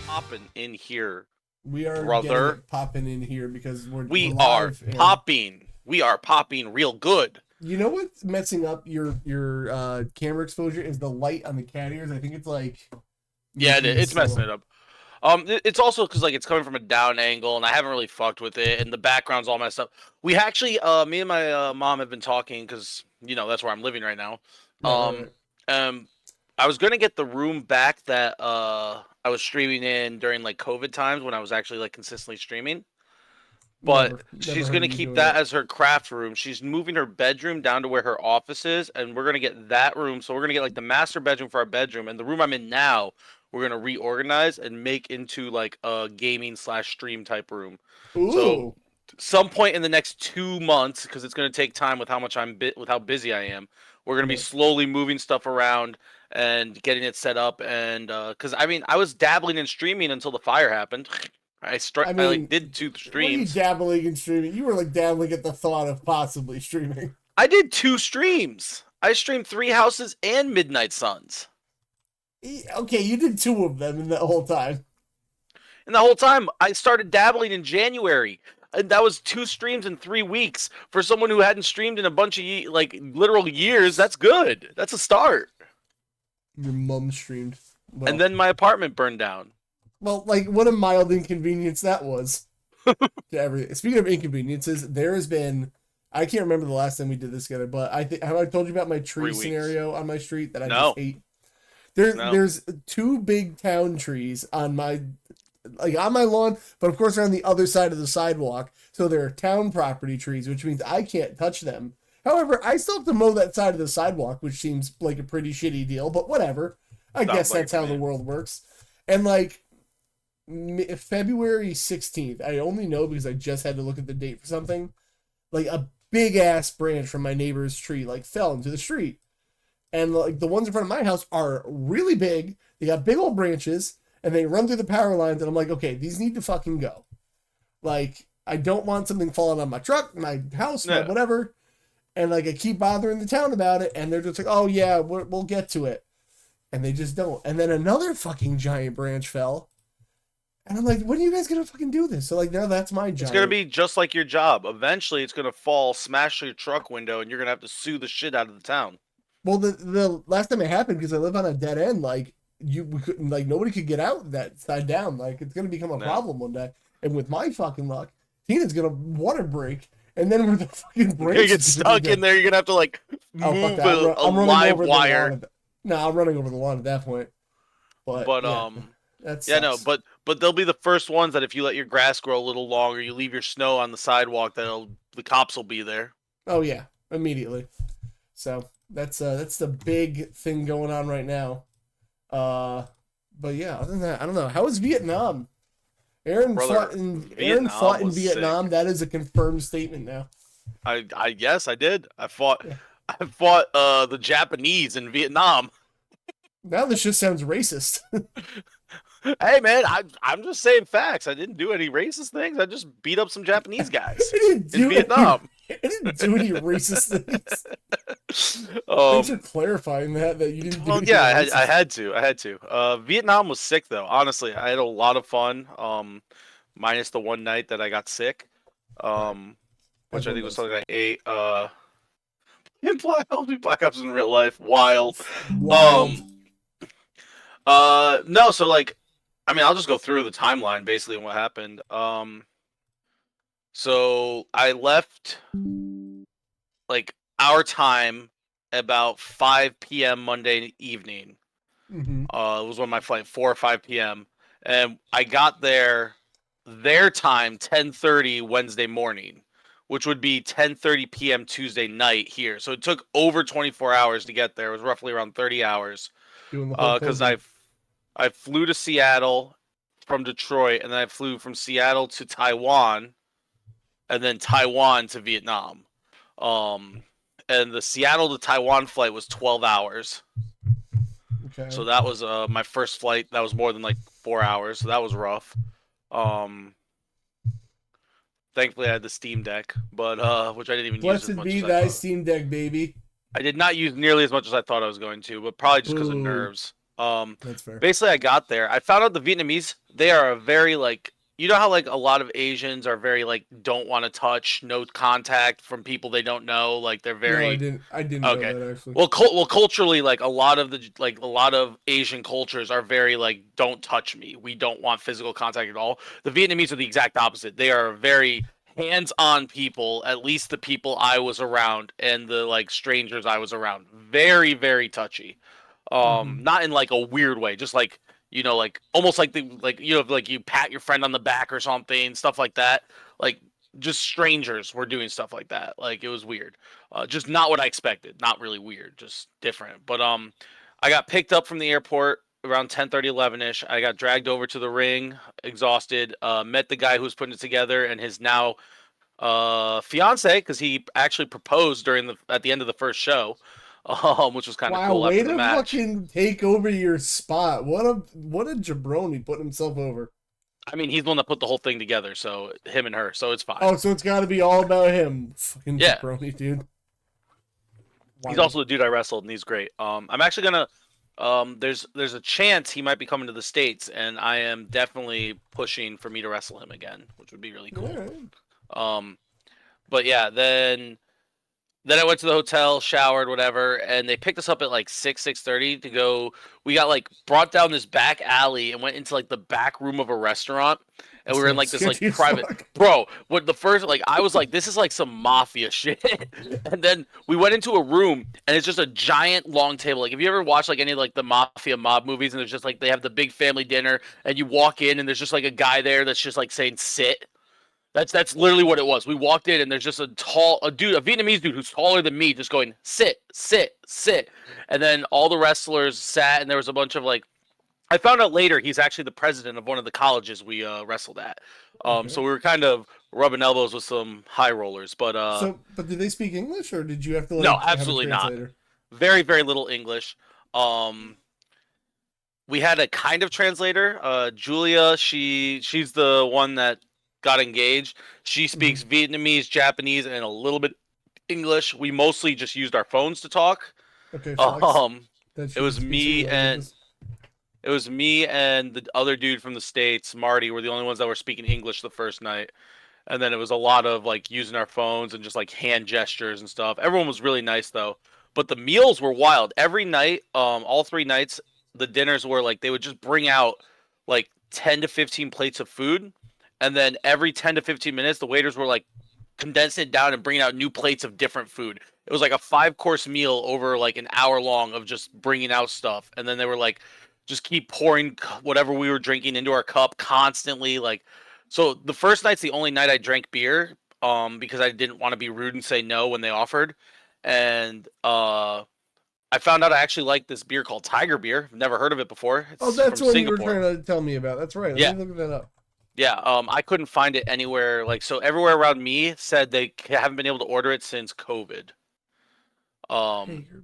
Popping in here, We are getting brother. it popping in here because we're We are live. And popping. We are popping real good. you know what's messing up your camera exposure is the light on the cat ears. I think it's like Yeah, making it's so. messing it up. It's also because like it's coming from a down angle, and I haven't really fucked with it, and the background's all messed up. We actually, me and my mom have been talking because that's where I'm living right now. Right, right, Um, right. um, I was gonna get the room back that I was streaming in during like COVID times when I was actually like consistently streaming. But Never she's heard gonna of you keep doing that it. as her craft room. She's moving her bedroom down to where her office is, and we're gonna get that room. So we're gonna get like the master bedroom for our bedroom, and the room I'm in now, we're gonna reorganize and make into like a gaming slash stream type room. So Ooh, some point in the next 2 months, because it's gonna take time with how much with how busy I am, we're gonna be right. slowly moving stuff around and getting it set up. And because I mean, I was dabbling in streaming until the fire happened. I I like mean, did two what are you streams. dabbling in streaming? You were like dabbling at the thought of possibly streaming. I did 2 streams. I streamed Three Houses and Midnight Suns. Okay, you did two of them in the whole time. And the whole time, I started dabbling in January. And that was 2 streams in 3 weeks. For someone who hadn't streamed in a bunch of, like, literal years, that's good. That's a start. Your mom streamed. And then my apartment burned down. Well, like, what a mild inconvenience that was to everything. Speaking of inconveniences, there has been, I can't remember the last time we did this together, but have I told you about my tree 3 weeks. scenario on my street that I No. just hate? No. There's two big town trees on my lawn, but of course they're on the other side of the sidewalk. So they're town property trees, which means I can't touch them. However, I still have to mow that side of the sidewalk, which seems like a pretty shitty deal, but whatever. I guess like that's how the world works. And like February 16th, I only know because I just had to look at the date for something. Like a big ass branch from my neighbor's tree like fell into the street. And like the ones in front of my house are really big. They got big old branches and they run through the power lines. And I'm like, okay, these need to fucking go. Like, I don't want something falling on my truck, my house, my whatever. And like, I keep bothering the town about it. And they're just like, oh yeah, we'll get to it. And they just don't. And then another fucking giant branch fell. And I'm like, when are you guys gonna fucking do this? So like, now that's my giant. It's gonna be just like your job. Eventually, it's gonna fall, smash your truck window, and you're gonna have to sue the shit out of the town. Well, the last time it happened, because I live on a dead end, like we couldn't, like nobody could get out that side down. Like it's gonna become a problem one day. And with my fucking luck, Tina's gonna water break, and then with the fucking brakes, you get stuck in there. You're gonna have to like move a live wire. No, I'm running over the lawn at that point. But yeah, that's but they'll be the first ones that if you let your grass grow a little longer, you leave your snow on the sidewalk, the cops will be there. Oh yeah, immediately. So that's the big thing going on right now. But yeah, other than that, I don't know. How was Vietnam? Aaron fought in Vietnam. Sick. That is a confirmed statement now. I guess I did. I fought the Japanese in Vietnam. Now this just sounds racist. Hey man, I'm just saying facts. I didn't do any racist things. I just beat up some Japanese guys in Vietnam. I didn't do any racist things. Thanks for clarifying that you didn't do well, yeah, I had to. Vietnam was sick though. Honestly, I had a lot of fun. Minus the one night that I got sick. Which I think was something I ate. In Black Ops in real life, wild. No, so like, I mean, I'll just go through the timeline basically and what happened. So I left like our time about 5 p.m. Monday evening. Mm-hmm. It was when my flight 4 or 5 p.m. and I got their time 10:30 Wednesday morning, which would be 10:30 p.m. Tuesday night here. So it took over 24 hours to get there. It was roughly around 30 hours. Because I flew to Seattle, from Detroit, and then I flew from Seattle to Taiwan, and then Taiwan to Vietnam. Um, and the Seattle to Taiwan flight was 12 hours. Okay. So that was my first flight. That was more than like 4 hours. So that was rough. Thankfully I had the Steam Deck, but which I didn't even use as Blessed much be as I thy thought. Steam Deck, baby. I did not use nearly as much as I thought I was going to, but probably just because of Boo. nerves. That's fair. Basically, I got there. I found out the Vietnamese, they are a very, like, you know how, like, a lot of Asians are very, like, don't want to touch, no contact from people they don't know. Like, they're No, I very, didn't. I didn't know okay. that actually. Well, culturally, like, a lot of Asian cultures are very, like, don't touch me. We don't want physical contact at all. The Vietnamese are the exact opposite. They are very hands-on people, at least the people I was around and the, like, strangers I was around. Very, very touchy. Not in like a weird way, just like, like almost like like you pat your friend on the back or something, stuff like that. Like, just strangers were doing stuff like that. Like, it was weird. Just not what I expected. Not really weird, just different. But I got picked up from the airport around 10:30, 11ish. I got dragged over to the ring, exhausted. Met the guy who was putting it together and his now fiance, because he actually proposed at the end of the first show, which was kind of Wow, cool way after the to match. fucking take over your spot. What a jabroni put himself over. I mean, he's the one that put the whole thing together, so him and her, so it's fine. Oh, so it's got to be all about him. Fucking Yeah, jabroni, dude. he's Wild. also the dude I wrestled, and he's great. I'm actually gonna. There's a chance he might be coming to the States, and I am definitely pushing for me to wrestle him again, which would be really All cool. right. But yeah, then I went to the hotel, showered, whatever, and they picked us up at like 6:30 to go. We got like brought down this back alley and went into like the back room of a restaurant, and we were in like this like Sketchy as private. fuck. Bro, what the first, like, I was like, this is like some mafia shit. And then we went into a room and it's just a giant long table. Like, if you ever watched like any of like the mafia mob movies, and there's just like they have the big family dinner and you walk in and there's just like a guy there that's just like saying sit. That's literally what it was. We walked in and there's just a Vietnamese dude who's taller than me, just going sit, sit, sit, and then all the wrestlers sat, and there was a bunch of like. I found out later he's actually the president of one of the colleges we wrestled at. Okay. So we were kind of rubbing elbows with some high rollers, but But did they speak English or did you have to no, like have a absolutely not. translator? Very, very little English. Um, we had a kind of translator. Julia, she's the one that got engaged. She speaks Vietnamese, Japanese, and a little bit English. We mostly just used our phones to talk. Okay, flex. Um, That it she was speaks three me and languages. it was me and the other dude from the States, Marty, were the only ones that were speaking English the first night. And then it was a lot of like using our phones and just like hand gestures and stuff. Everyone was really nice though. But the meals were wild. Every night, all 3 nights, the dinners were like they would just bring out like 10 to 15 plates of food. And then every 10 to 15 minutes, the waiters were like condensing it down and bringing out new plates of different food. It was like a 5-course meal over like an hour long of just bringing out stuff. And then they were like, just keep pouring whatever we were drinking into our cup constantly. Like, so the first night's the only night I drank beer, because I didn't want to be rude and say no when they offered. And I found out I actually like this beer called Tiger Beer. I've never heard of it before. Oh, It's that's from what you were Singapore. trying to tell me about. That's right. Yeah. Let me look that up. Yeah, I couldn't find it anywhere. Like, so everywhere around me said they haven't been able to order it since COVID. Tiger beer.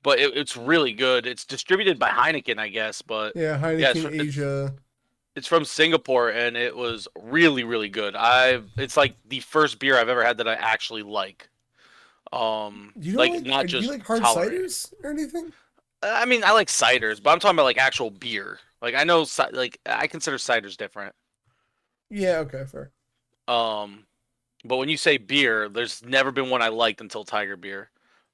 But it's really good. It's distributed by Heineken, I guess. But Yeah, yeah, Heineken Asia. it's from Singapore, and it was really, really good. It's like the first beer I've ever had that I actually like. You don't Like, like? not Do you just like hard tolerate. ciders or anything? I mean, I like ciders, but I'm talking about like actual beer. Like, I know, like, I consider ciders different. Yeah. Okay. Fair. Um, but when you say beer, there's never been one I liked until Tiger Beer.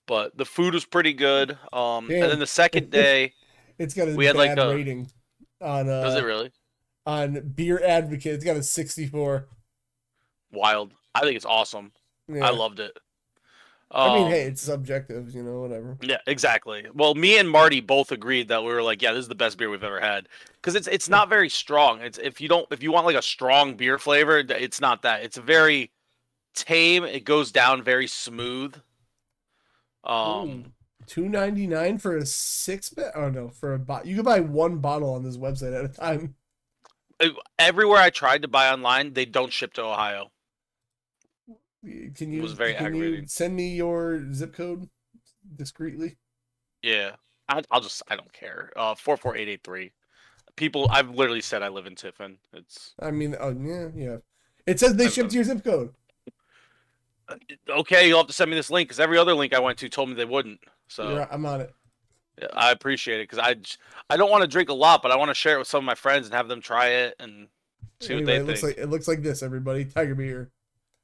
But the food was pretty good. And then Damn. the second day It's got a we had like bad a. rating on Does it really? on Beer Advocate. It's got a 64. Wild. I think it's awesome. I Yeah. loved it. I mean, hey, Um, it's subjective, whatever. yeah, exactly. Well, me and Marty both agreed that we were like, yeah, this is the best beer we've ever had because it's not very strong. It's if you want like a strong beer flavor, it's not that. It's very tame. It goes down very smooth. Ooh, Um, $2.99 for a 6 bet. Oh no, for a bottle. You can buy one bottle on this website at a time. everywhere I tried to buy online, they don't ship to Ohio. Can It you was very aggravating. send me your zip code discreetly? Yeah, I don't care. 44883. People, I've literally said I live in Tiffin. It's I mean, oh yeah, yeah. It says they shipped to your zip code. okay. You'll have to send me this link because every other link I went to told me they wouldn't. So I'm on it. yeah, I appreciate it because I don't want to drink a lot, but I want to share it with some of my friends and have them try it and see what Anyway, they think. it looks like this, everybody. Tiger beer.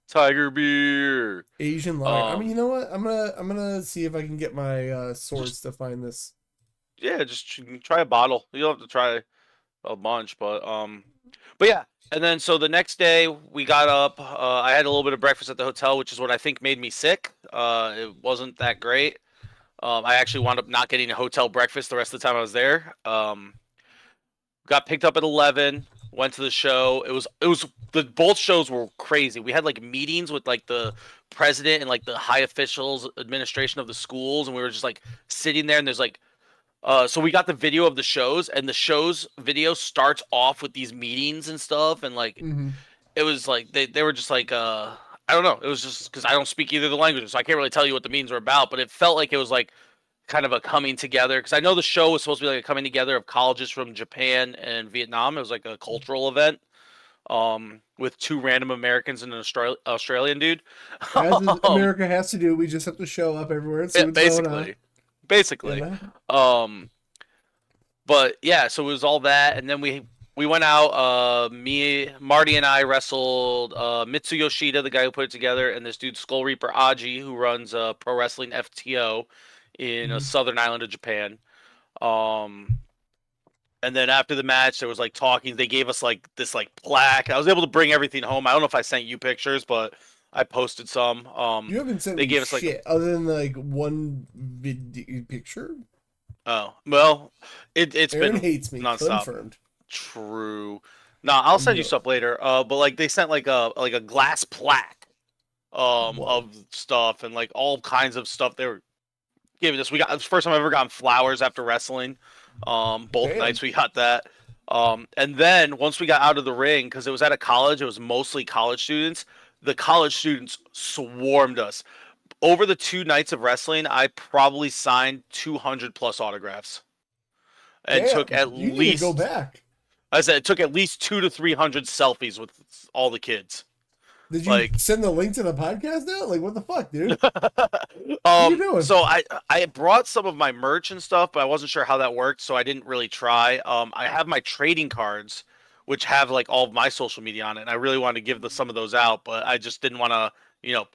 Tiger beer. Asian lager. I mean, you know what? I'm gonna see if I can get my source to find this. Yeah, just try a bottle. You don't have to try a bunch, but yeah. And then so the next day we got up. I had a little bit of breakfast at the hotel, which is what I think made me sick. It wasn't that great. I actually wound up not getting a hotel breakfast the rest of the time I was there. Got picked up at 11. Went to the show. It was both shows were crazy. We had like meetings with like the president and like the high officials administration of the schools, and we were just like sitting there. And there's like, so we got the video of the shows, and the shows video starts off with these meetings and stuff, and like it was like they were just like I don't know. It was just because I don't speak either of the languages, so I can't really tell you what the meetings were about. But it felt like it was like kind of a coming together because I know the show was supposed to be like a coming together of colleges from Japan and Vietnam. It was like a cultural event with two random Americans and an Australian dude. As America has to do, we just have to show up everywhere and see what's going on. Basically. But yeah, so it was all that, and then we went out. Marty, and I wrestled Mitsu Yoshida, the guy who put it together, and this dude Skull Reaper Aji, who runs Pro Wrestling FTO in a southern island of Japan. And then after the match, there was like talking. They gave us like this like plaque. I was able to bring everything home. I don't know if I sent you pictures, but I posted some. You haven't sent they me gave us shit like other than like one picture. Oh well, it's Aaron been hates me. nonstop. Confirmed. True. Nah, I'll send you stuff later. But like they sent like a glass plaque of stuff and like all kinds of stuff they were giving us. We got, it was the first time I've ever gotten flowers after wrestling. Both nights we got that. And then once we got out of the ring, because it was at a college, it was mostly college students. The college students swarmed us. Over the 2 nights of wrestling, I probably signed 200 plus autographs, and took at least. Go back. I said it took at least 200 to 300 selfies with all the kids. Did you send the link to the podcast now? Like, what the fuck, dude? What are you doing? So I brought some of my merch and stuff, but I wasn't sure how that worked, so I didn't really try. I have my trading cards, which have like all of my social media on it, and I really wanted to give some of those out, but I just didn't want to,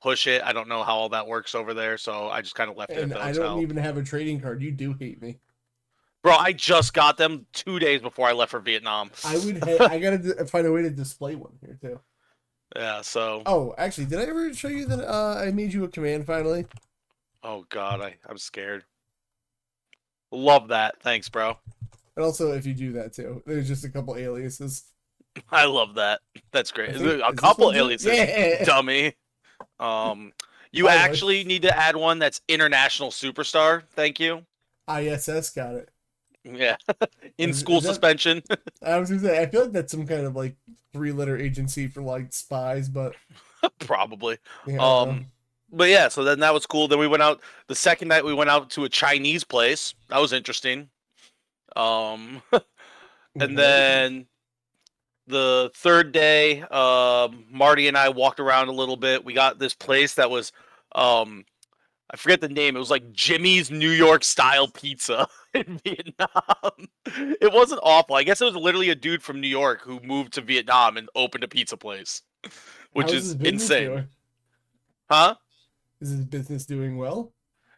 push it. I don't know how all that works over there, so I just kind of left it. And I don't even have a trading card. You do hate me, bro. I just got them 2 days before I left for Vietnam. I gotta find a way to display one here too. Yeah. So. Oh, actually, did I ever show you that I made you a command finally? Oh God, I'm scared. Love that. Thanks, bro. And also, if you do that too, there's just a couple aliases. I love that. That's great. A couple aliases, yeah. Dummy. You actually need to add one that's international superstar. Thank you. ISS got it. Yeah. School suspension. I was gonna say, I feel like that's some kind of like 3-letter agency for like spies, but probably. Yeah, but yeah, so then that was cool. Then we went out the second night. We went out to a Chinese place. That was interesting. And then the third day, Marty and I walked around a little bit. We got this place that was, I forget the name. It was like Jimmy's New York style pizza in Vietnam. It wasn't awful. I guess it was literally a dude from New York who moved to Vietnam and opened a pizza place, which is insane. Doing? Huh? Is his business doing well?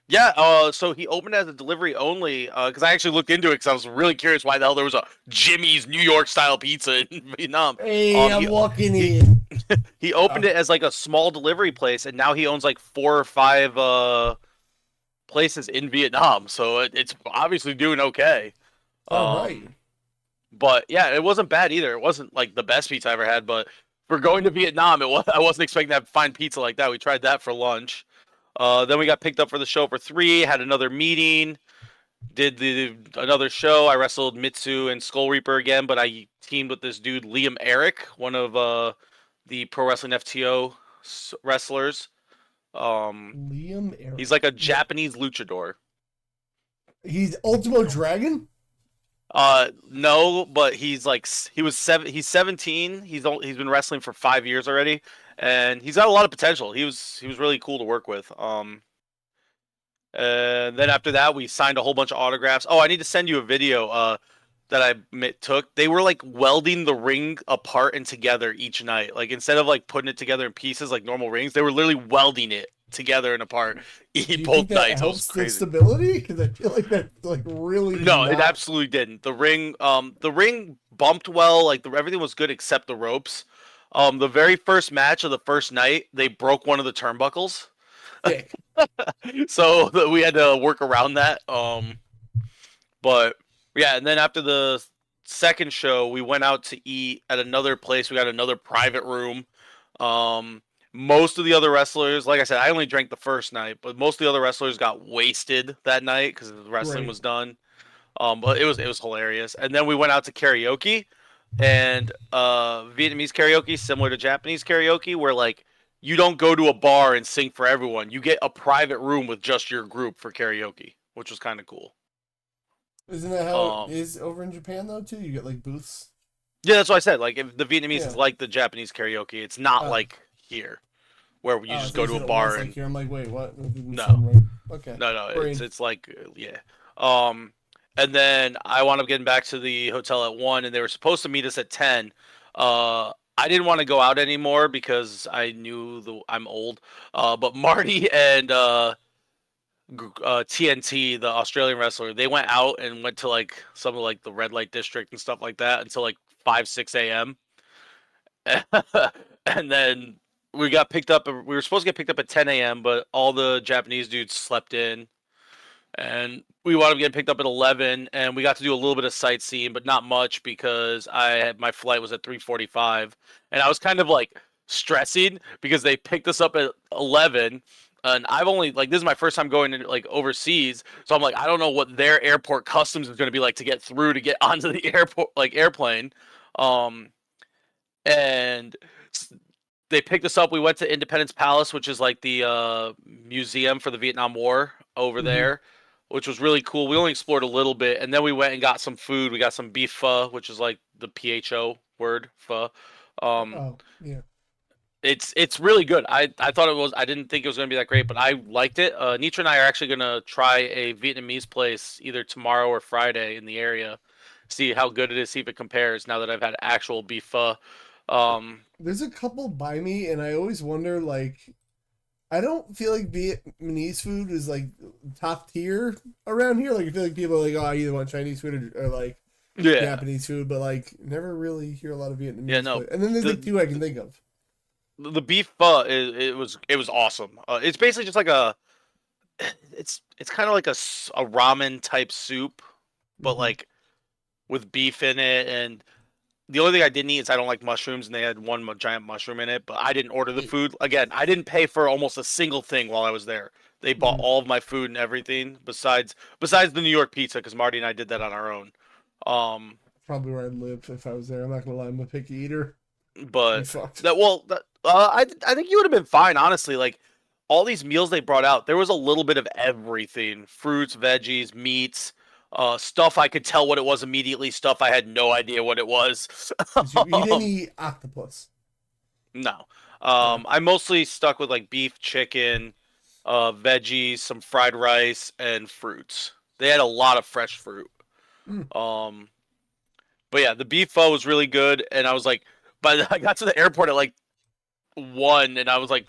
Yeah, so he opened as a delivery only, because I actually looked into it because I was really curious why the hell there was a Jimmy's New York style pizza in Vietnam. Hey, I'm walking in. He opened it as like a small delivery place, and now he owns like 4 or 5 places in Vietnam, so it's obviously doing okay. Right. But yeah, it wasn't bad either. It wasn't like the best pizza I ever had, but for going to Vietnam, I wasn't expecting to find pizza like that. We tried that for lunch. Then we got picked up for the show for 3, had another meeting, did another show. I wrestled Mitsu and Skull Reaper again, but I teamed with this dude Liam Eric, one of the Pro Wrestling FTO wrestlers. Um, Liam he's Eric. like a Japanese luchador. He's Ultimo Dragon? No, but he's 17. He's been wrestling for 5 years already, and he's got a lot of potential. He was really cool to work with. And then after that, we signed a whole bunch of autographs. Oh, I need to send you a video that I took. They were like welding the ring apart and together each night. Like instead of like putting it together in pieces like normal rings, they were literally welding it together and apart Do you think both that nights. It was helps the crazy. stability? Because I feel like that's like really No, it not. absolutely didn't. The ring bumped well. Like everything was good except the ropes. The very first match of the first night, they broke one of the turnbuckles, Dick. so we had to work around that. But yeah, and then after the second show, we went out to eat at another place. We got another private room. Um, most of the other wrestlers, like I said, I only drank the first night, but most of the other wrestlers got wasted that night because the wrestling Great. was done. But it was hilarious. And then we went out to karaoke, and Vietnamese karaoke, similar to Japanese karaoke, where like you don't go to a bar and sing for everyone. You get a private room with just your group for karaoke, which was kind of cool. Isn't that how it Um, is over in Japan though too? You get like booths. yeah, that's what I said. Like if the Vietnamese is Yeah. like the Japanese karaoke, it's not Oh, like here where you I just thought go you to a said it was bar like and here. I'm like, wait, what? That didn't no, sound right. Okay. no, it's Brain. it's like yeah. Um, and then I wound up getting back to the hotel at 1, and they were supposed to meet us at 10. I didn't want to go out anymore because I knew I'm old. But Marty and TNT, the Australian wrestler, they went out and went to like some of like the red light district and stuff like that until like 5 6 a.m. And then we got picked up. We were supposed to get picked up at 10 a.m., but all the Japanese dudes slept in, and we wound up getting picked up at 11, and we got to do a little bit of sightseeing, but not much because my flight was at 3:45, and I was kind of like stressing because they picked us up at 11. And I've only like this is my first time going in like overseas, so I'm like I don't know what their airport customs is going to be like to get through to get onto the airport like airplane. Um, and they picked us up. We went to Independence Palace, which is like the museum for the Vietnam War over Mm-hmm. there, which was really cool. We only explored a little bit, and then we went and got some food. We got some beef pho, which is like the PHO word pho. Um, Oh, yeah. it's really good. I thought it was. I didn't think it was gonna be that great, but I liked it. Nitra and I are actually gonna try a Vietnamese place either tomorrow or Friday in the area, see how good it is, see if it compares. Now that I've had actual beef pho. Um, There's a couple by me, and I always wonder like I don't feel like Vietnamese food is like top tier around here. Like I feel like people are like, oh, I either want Chinese food or like yeah, Japanese food, but like never really hear a lot of yeah, Vietnamese no. food. And then there's like The two I can think of. the beef pho it was awesome. It's basically just like it's kind of like a ramen type soup, but Mm-hmm. like with beef in it. And the only thing I didn't eat is I don't like mushrooms, and they had one giant mushroom in it. But I didn't order the food. Again, I didn't pay for almost a single thing while I was there. They bought Mm-hmm. all of my food and everything besides the New York pizza because Marty and I did that on our own. Um, Probably where I'd live if I was there. I'm not gonna lie, I'm a picky eater. Be but fucked. I think you would have been fine, honestly. Like all these meals they brought out, there was a little bit of everything: fruits, veggies, meats, stuff I could tell what it was immediately. Stuff I had no idea what it was. Did you eat um, any octopus? no, Uh, I mostly stuck with like beef, chicken, veggies, some fried rice, and fruits. They had a lot of fresh fruit. mm. Um, but yeah, the beef pho was really good, and I was like, I got to the airport at like 1, and I was like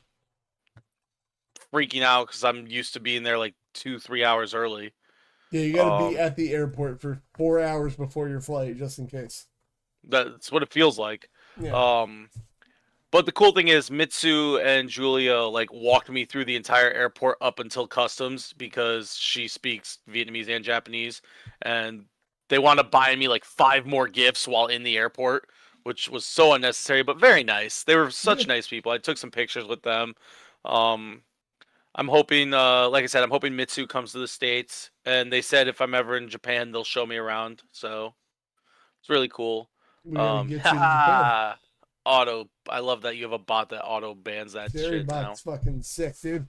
freaking out because I'm used to being there like 2 3 hours early. Yeah, you got to be Um, at the airport for 4 hours before your flight, just in case. that's what it feels like. Yeah. Um, but the cool thing is Mitsu and Julia like walked me through the entire airport up until customs because she speaks Vietnamese and Japanese, and they want to buy me like 5 more gifts while in the airport, which was so unnecessary but very nice. They were Yeah. such nice people. I took some pictures with them. Um, I'm hoping, like I said, I'm hoping Mitsu comes to the States, and they said if I'm ever in Japan, they'll show me around. So it's really cool. We gotta get you to Japan. Haha, auto. I love that you have a bot that auto bans that Jerry shit now. Bot's fucking sick, dude.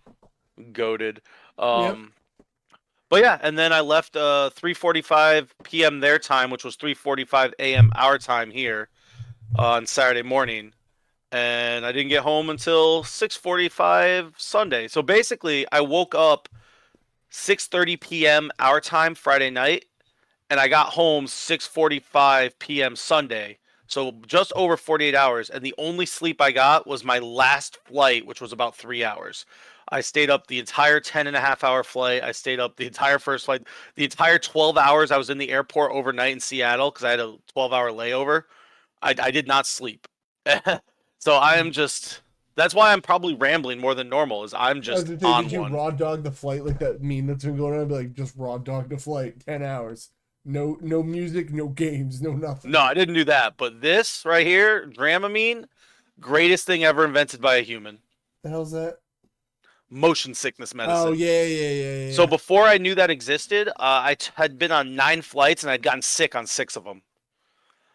Goated. Yep. But yeah, and then I left 3:45 p.m. their time, which was 3:45 a.m. our time here on Saturday morning, and I didn't get home until 6:45 Sunday. So basically, I woke up 6:30 p.m. our time Friday night, and I got home 6:45 p.m. Sunday. So just over 48 hours, and the only sleep I got was my last flight, which was about 3 hours. I stayed up the entire 10 and a half hour flight. I stayed up the entire first flight, the entire 12 hours I was in the airport overnight in Seattle because I had a 12-hour layover. I did not sleep. So I am just, that's why I'm probably rambling more than normal, is I'm I was just gonna say, on did you one. raw dog the flight like that meme that's been going on? Be like, just raw dog the flight, 10 hours. No music, no games, no nothing. No, I didn't do that. But this right here, Dramamine, greatest thing ever invented by a human. The hell's that? Motion sickness medicine. Oh yeah. So before I knew that existed, had been on 9 flights and I'd gotten sick on 6 of them.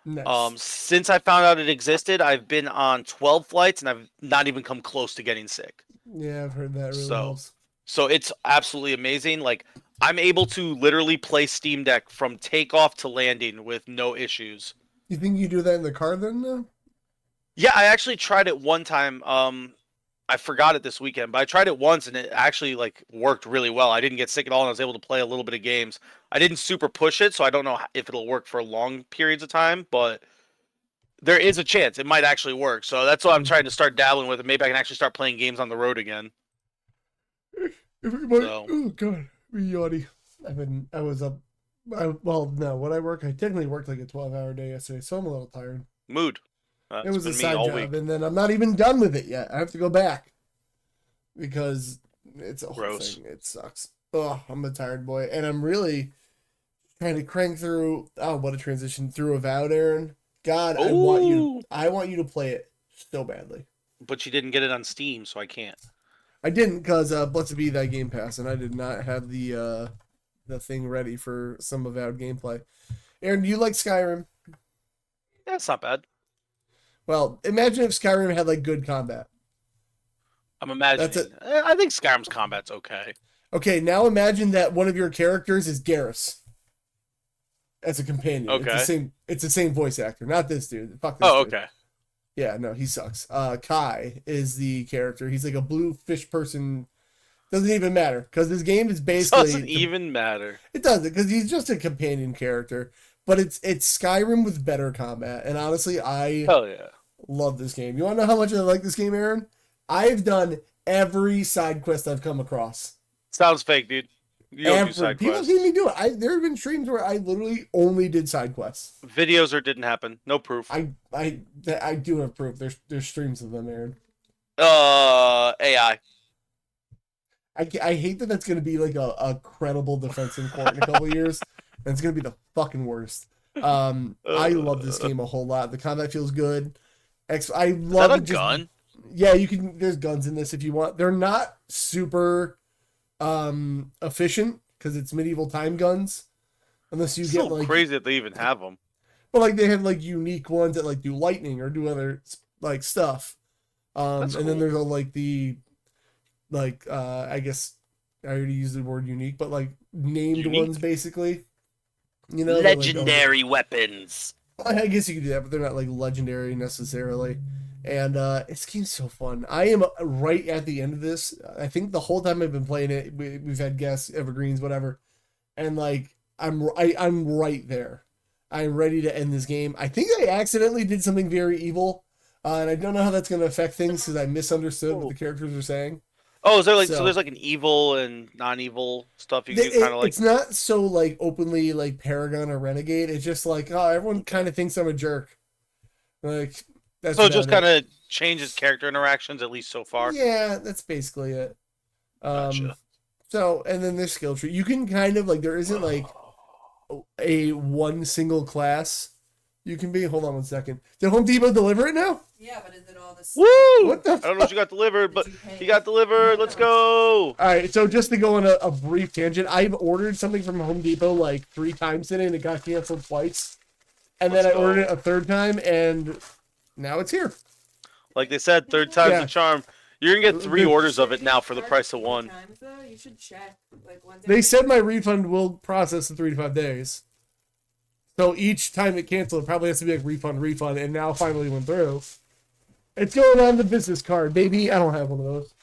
Nice. Since I found out it existed, I've been on 12 flights and I've not even come close to getting sick. Yeah, I've heard that really helps. So it's absolutely amazing. Like, I'm able to literally play Steam Deck from takeoff to landing with no issues. You think you do that in the car then? No? Yeah, I actually tried it one time. I forgot it this weekend, but I tried it once and it actually like worked really well. I didn't get sick at all, and I was able to play a little bit of games. I didn't super push it, so I don't know if it'll work for long periods of time, but there is a chance it might actually work. So that's what I'm trying to start dabbling with, and maybe I can actually start playing games on the road again. Oh god, yawny. Well, no, when I work, I technically worked like a 12-hour day yesterday, so I'm a little tired. Mood. It was a side job, and then I'm not even done with it yet. I have to go back because it's a whole Gross. thing. It sucks. Oh, I'm a tired boy, and I'm really trying to crank through. Oh, what a transition through Avowed, Aaron. God, I want you to play it so badly. But you didn't get it on Steam, so I can't. I didn't because Blessed Be Thy Game Pass, and I did not have the thing ready for some Avowed gameplay. Aaron, do you like Skyrim? Yeah, it's not bad. Well, imagine if Skyrim had like good combat. I'm imagining. I think Skyrim's combat's okay. Okay, now imagine that one of your characters is Garrus as a companion. Okay. It's the same voice actor, not this dude. Fuck this dude. Okay. Yeah, no, he sucks. Kai is the character. He's like a blue fish person. Doesn't even matter because this game is basically Doesn't even matter. It doesn't because he's just a companion character. But it's Skyrim with better combat, and honestly, I Hell yeah. love this game. You want to know how much I like this game, Aaron? I've done every side quest I've come across. Sounds fake, dude. You don't do side People quests. see me do it. There have been streams where I literally only did side quests. Videos or didn't happen. No proof. I do have proof. There's streams of them, Aaron. AI. I hate that that's going to be like a credible defense in court in a couple of years. And it's going to be the fucking worst. I love this game a whole lot. The combat feels good. I love Is that a gun? Yeah, you can. There's guns in this if you want. They're not super efficient because it's medieval time guns. Unless you get like crazy that they even have them. But like they have like unique ones that like do lightning or do other like stuff. That's and then cool. there's like the I guess I already used the word unique, but like named ones basically. You know, legendary weapons. I guess you could do that, but they're not like legendary necessarily. And this game's so fun. I am right at the end of this. I think the whole time I've been playing it, we've had guests, evergreens, whatever, and like I'm right there. I'm ready to end this game. I think I accidentally did something very evil, and I don't know how that's going to affect things because I misunderstood what the characters are saying. Oh, is there like so there's like an evil and non-evil stuff you can do kind of like. It's not so like openly like Paragon or Renegade. It's just like everyone kind of thinks I'm a jerk. Like that's so it just kind of changes character interactions at least so far. Yeah, that's basically it. Gotcha. So and then there's skill tree. You can kind of like there isn't like a one single class you can be. Hold on one second. Did Home Depot deliver it now? Yeah, but is it all the Woo! What the I don't know what you got delivered, but he got delivered. Let's go. All right, so just to go on a brief tangent, I've ordered something from Home Depot like 3 times today, and it got canceled twice. And then I ordered it a third time, and now it's here. Like they said, third time's Yeah. a charm. You're going to get 3 orders of it now for the price of 1. Times, though, you should check. Like, They said my refund will process in 3 to 5 days. So each time it canceled, it probably has to be like refund, and now finally went through. It's going on the business card, baby. I don't have one of those.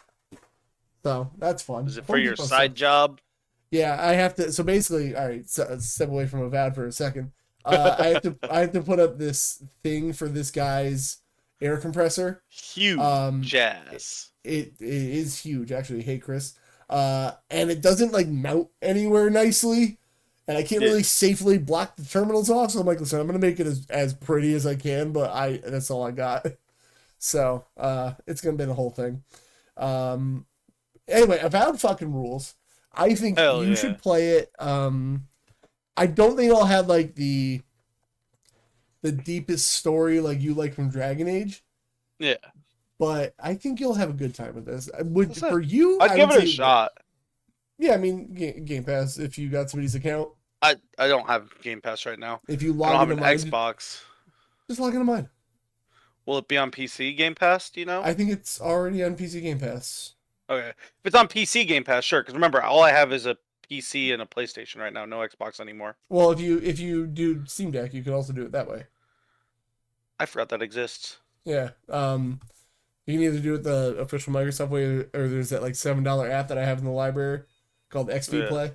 So that's fun. Is it for your side job? Yeah, I have to. So basically, all right, step away from Avowed for a second. I have to put up this thing for this guy's air compressor. Huge jazz. It is huge, actually. Hey, Chris. And it doesn't like mount anywhere nicely. And I can't really safely block the terminals off. So I'm like, listen, I'm going to make it as pretty as I can, but that's all I got. So it's going to be the whole thing. Anyway, Avowed fucking rules. I think you should play it. I don't think I'll have like the deepest story like you like from Dragon Age. Yeah. But I think you'll have a good time with this. For you, I'd give it a shot. Yeah, I mean, Game Pass, if you got somebody's account. I don't have Game Pass right now. If you I don't log have into an mine, Xbox. just log into mine. Will it be on PC Game Pass? Do you know? I think it's already on PC Game Pass. Okay. If it's on PC Game Pass, sure. Because remember, all I have is a PC and a PlayStation right now. No Xbox anymore. Well, if you do Steam Deck, you can also do it that way. I forgot that exists. Yeah. You can either do it the official Microsoft way, or there's that like $7 app that I have in the library called XP Play,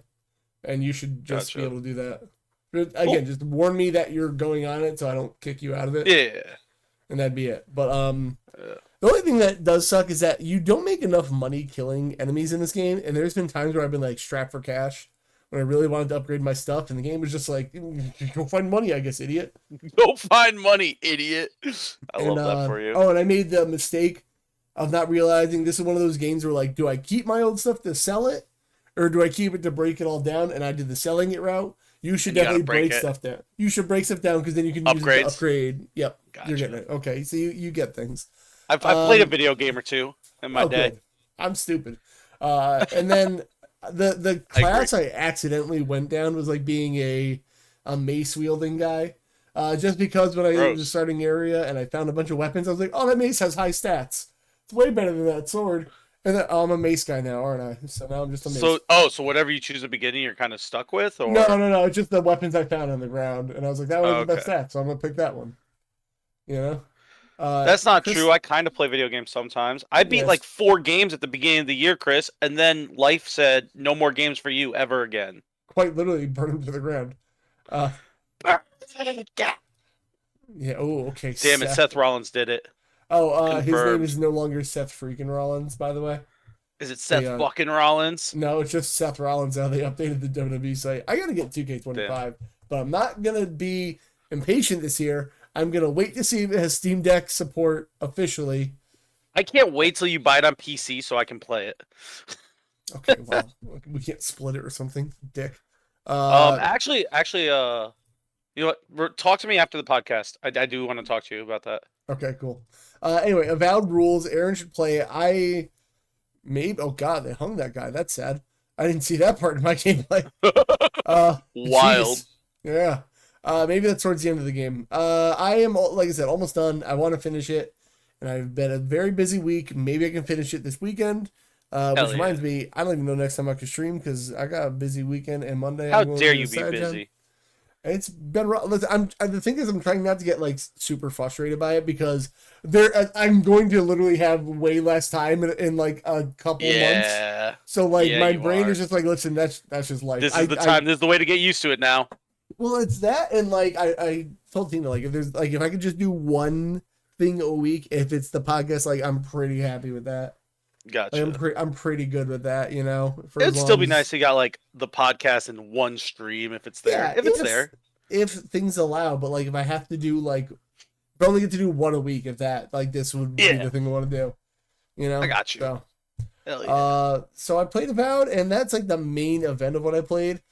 and you should just be able to do that. Again, just warn me that you're going on it so I don't kick you out of it. Yeah. And that'd be it. But the only thing that does suck is that you don't make enough money killing enemies in this game, and there's been times where I've been like strapped for cash when I really wanted to upgrade my stuff, and the game was just like, go find money, I guess, idiot. Go find money, idiot. I love that for you. Oh, and I made the mistake of not realizing this is one of those games where, like, do I keep my old stuff to sell it, or do I keep it to break it all down? And I did the selling it route. You should definitely break stuff down. You should break stuff down because then you can use it to upgrade. Yep, gotcha. You're getting it. Okay, so you get things. I've played a video game or two in my day. Good. I'm stupid. And then the class I accidentally went down was like being a mace wielding guy. Just because when I was in the starting area and I found a bunch of weapons, I was like, oh, that mace has high stats. It's way better than that sword. And then, I'm a mace guy now, aren't I? So now I'm just a mace. So whatever you choose at the beginning, you're kind of stuck with? Or? No. It's just the weapons I found on the ground. And I was like, that was the best stats, so I'm going to pick that one. You know? That's not true. I kind of play video games sometimes. I beat like 4 games at the beginning of the year, Chris, and then life said, no more games for you ever again. Quite literally burn them to the ground. Yeah, oh, okay. Damn it, Seth Rollins did it. Oh, his name is no longer Seth freaking Rollins, by the way. Is it Seth fucking Rollins? No, it's just Seth Rollins now. They updated the WWE site. I gotta get 2K25, but I'm not gonna be impatient this year. I'm gonna wait to see if it has Steam Deck support officially. I can't wait till you buy it on PC so I can play it. Okay, well, we can't split it or something, dick. Actually, you know what? Talk to me after the podcast. I do want to talk to you about that. Okay, cool. Anyway, Avowed rules. Aaron should play it. Oh god, they hung that guy. That's sad. I didn't see that part in my gameplay. Wild. Geez. Yeah. Maybe that's towards the end of the game. I am, like I said, almost done. I want to finish it, and I've been a very busy week. Maybe I can finish it this weekend. Which reminds me, I don't even know next time I can stream because I got a busy weekend and Monday. How dare you be busy? It's been rough. Listen, the thing is, I'm trying not to get like super frustrated by it because I'm going to literally have way less time in like a couple months. So like my brain is just like, listen, that's just life. This is the time. This is the way to get used to it now. Well, it's that, and like I told Tina, like if I could just do one thing a week, if it's the podcast, like I'm pretty happy with that. Gotcha. Like, I'm pretty good with that, you know. It'd still be nice to got like the podcast in one stream if it's there. Yeah, if it's there. If things allow, but like if I have to do like, if I only get to do one a week, if that, like this would be the thing I want to do. You know. I got you. So, hell yeah. So I played Avowed, and that's like the main event of what I played.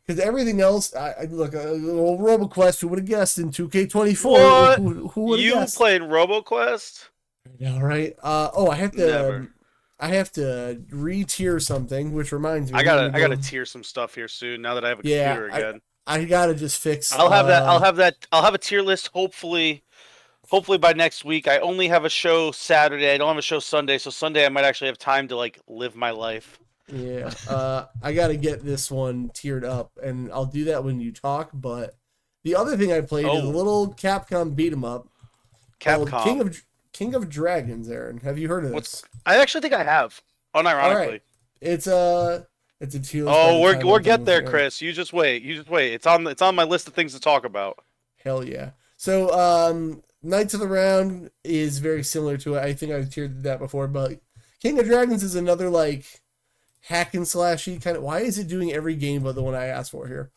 Because everything else, look, old RoboQuest, who would have guessed in 2K24? What? Who would have You guessed? playing RoboQuest? All right. I have to. Never. I have to re-tier something, which reminds me. I gotta tier some stuff here soon. Now that I have a computer again, I gotta just fix. I'll have that. I'll have a tier list. Hopefully by next week. I only have a show Saturday. I don't have a show Sunday. So Sunday I might actually have time to like live my life. Yeah. I gotta get this one tiered up, and I'll do that when you talk. But the other thing I played is a little Capcom beat 'em up. Capcom. King of Dragons, Aaron. Have you heard of this? I actually think I have. Unironically. Right. It's a tier list. Oh, we're get there, Chris. You just wait. It's on my list of things to talk about. Hell yeah. So Knights of the Round is very similar to it. I think I've tiered that before, but King of Dragons is another like hack and slashy kind of. Why is it doing every game but the one I asked for here?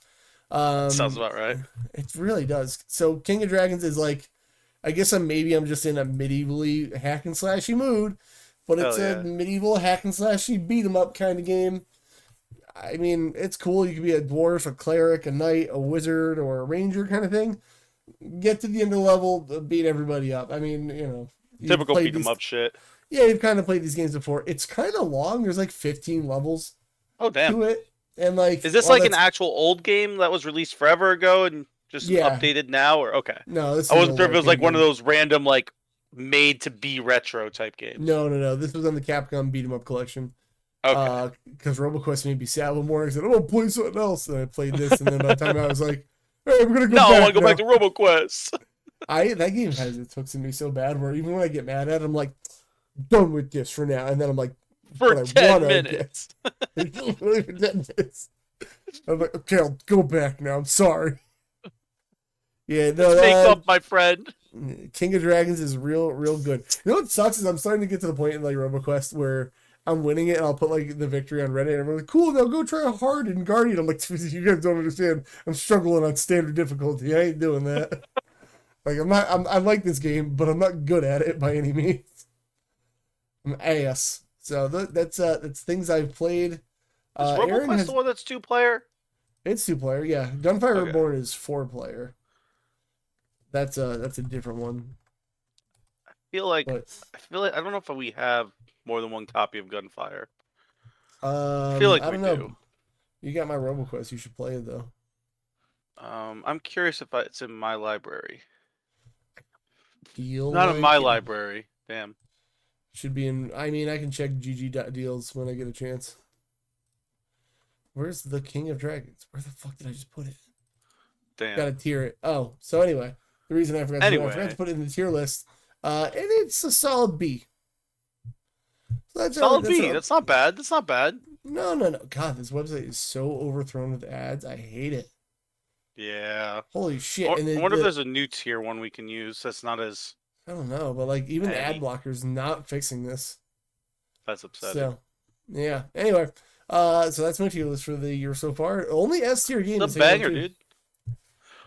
Sounds about right. It really does. So King of Dragons is like, I guess I'm just in a medievally hack and slashy mood, but it's a medieval hack and slashy beat 'em up kind of game. I mean, it's cool. You can be a dwarf, a cleric, a knight, a wizard, or a ranger kind of thing. Get to the end of the level, beat everybody up. I mean, typical beat 'em up shit. Yeah, you've kind of played these games before. It's kind of long. There's like 15 levels. Oh damn! To it, and like, is this like an actual old game that was released forever ago and just updated now, or okay? No, I wasn't sure if it was like one of those random like made to be retro type games. No. This was on the Capcom Beat 'em Up collection. Okay. Because RoboQuest made me sad one morning. I said, "I'm gonna play something else," and I played this. And then by the time I was like, "Hey, I'm gonna go back." I want to go back to RoboQuest. That game has its hooks in me so bad where even when I get mad at it, I'm like, done with this for now. And then I'm like, for 10 minutes. For 10 minutes. I'm like, okay, I'll go back now. I'm sorry. Yeah, no, make up, my friend. King of Dragons is real good. You know what sucks is I'm starting to get to the point in like RoboQuest where I'm winning it and I'll put like the victory on Reddit and everyone's like, cool, now go try a hard and Guardian. I'm like, you guys don't understand. I'm struggling on standard difficulty. I ain't doing that. Like I like this game, but I'm not good at it by any means. I'm ass. So that's things I've played. Is RoboQuest the one that's 2-player? It's 2-player, yeah. Gunfire Reborn is 4-player. That's a different one. I feel like I don't know if we have more than one copy of Gunfire. I feel like we do. You got my RoboQuest. You should play it though. I'm curious if it's in my library. Not in my library. Damn. Should be in. I mean, I can check GG.deals when I get a chance. Where's the King of Dragons? Where the fuck did I just put it? Damn. Gotta tier it. Oh, so anyway, the reason I forgot to put it in the tier list, and it's a solid B. So solid B. That's not bad. That's not bad. No. God, this website is so overthrown with ads. I hate it. Yeah. Holy shit. I wonder if there's a new tier one we can use that's not as... I don't know, but like even ad blockers not fixing this. That's upsetting. So, yeah. Anyway, so that's my tier list for the year so far. Only S tier game. It's a banger, dude.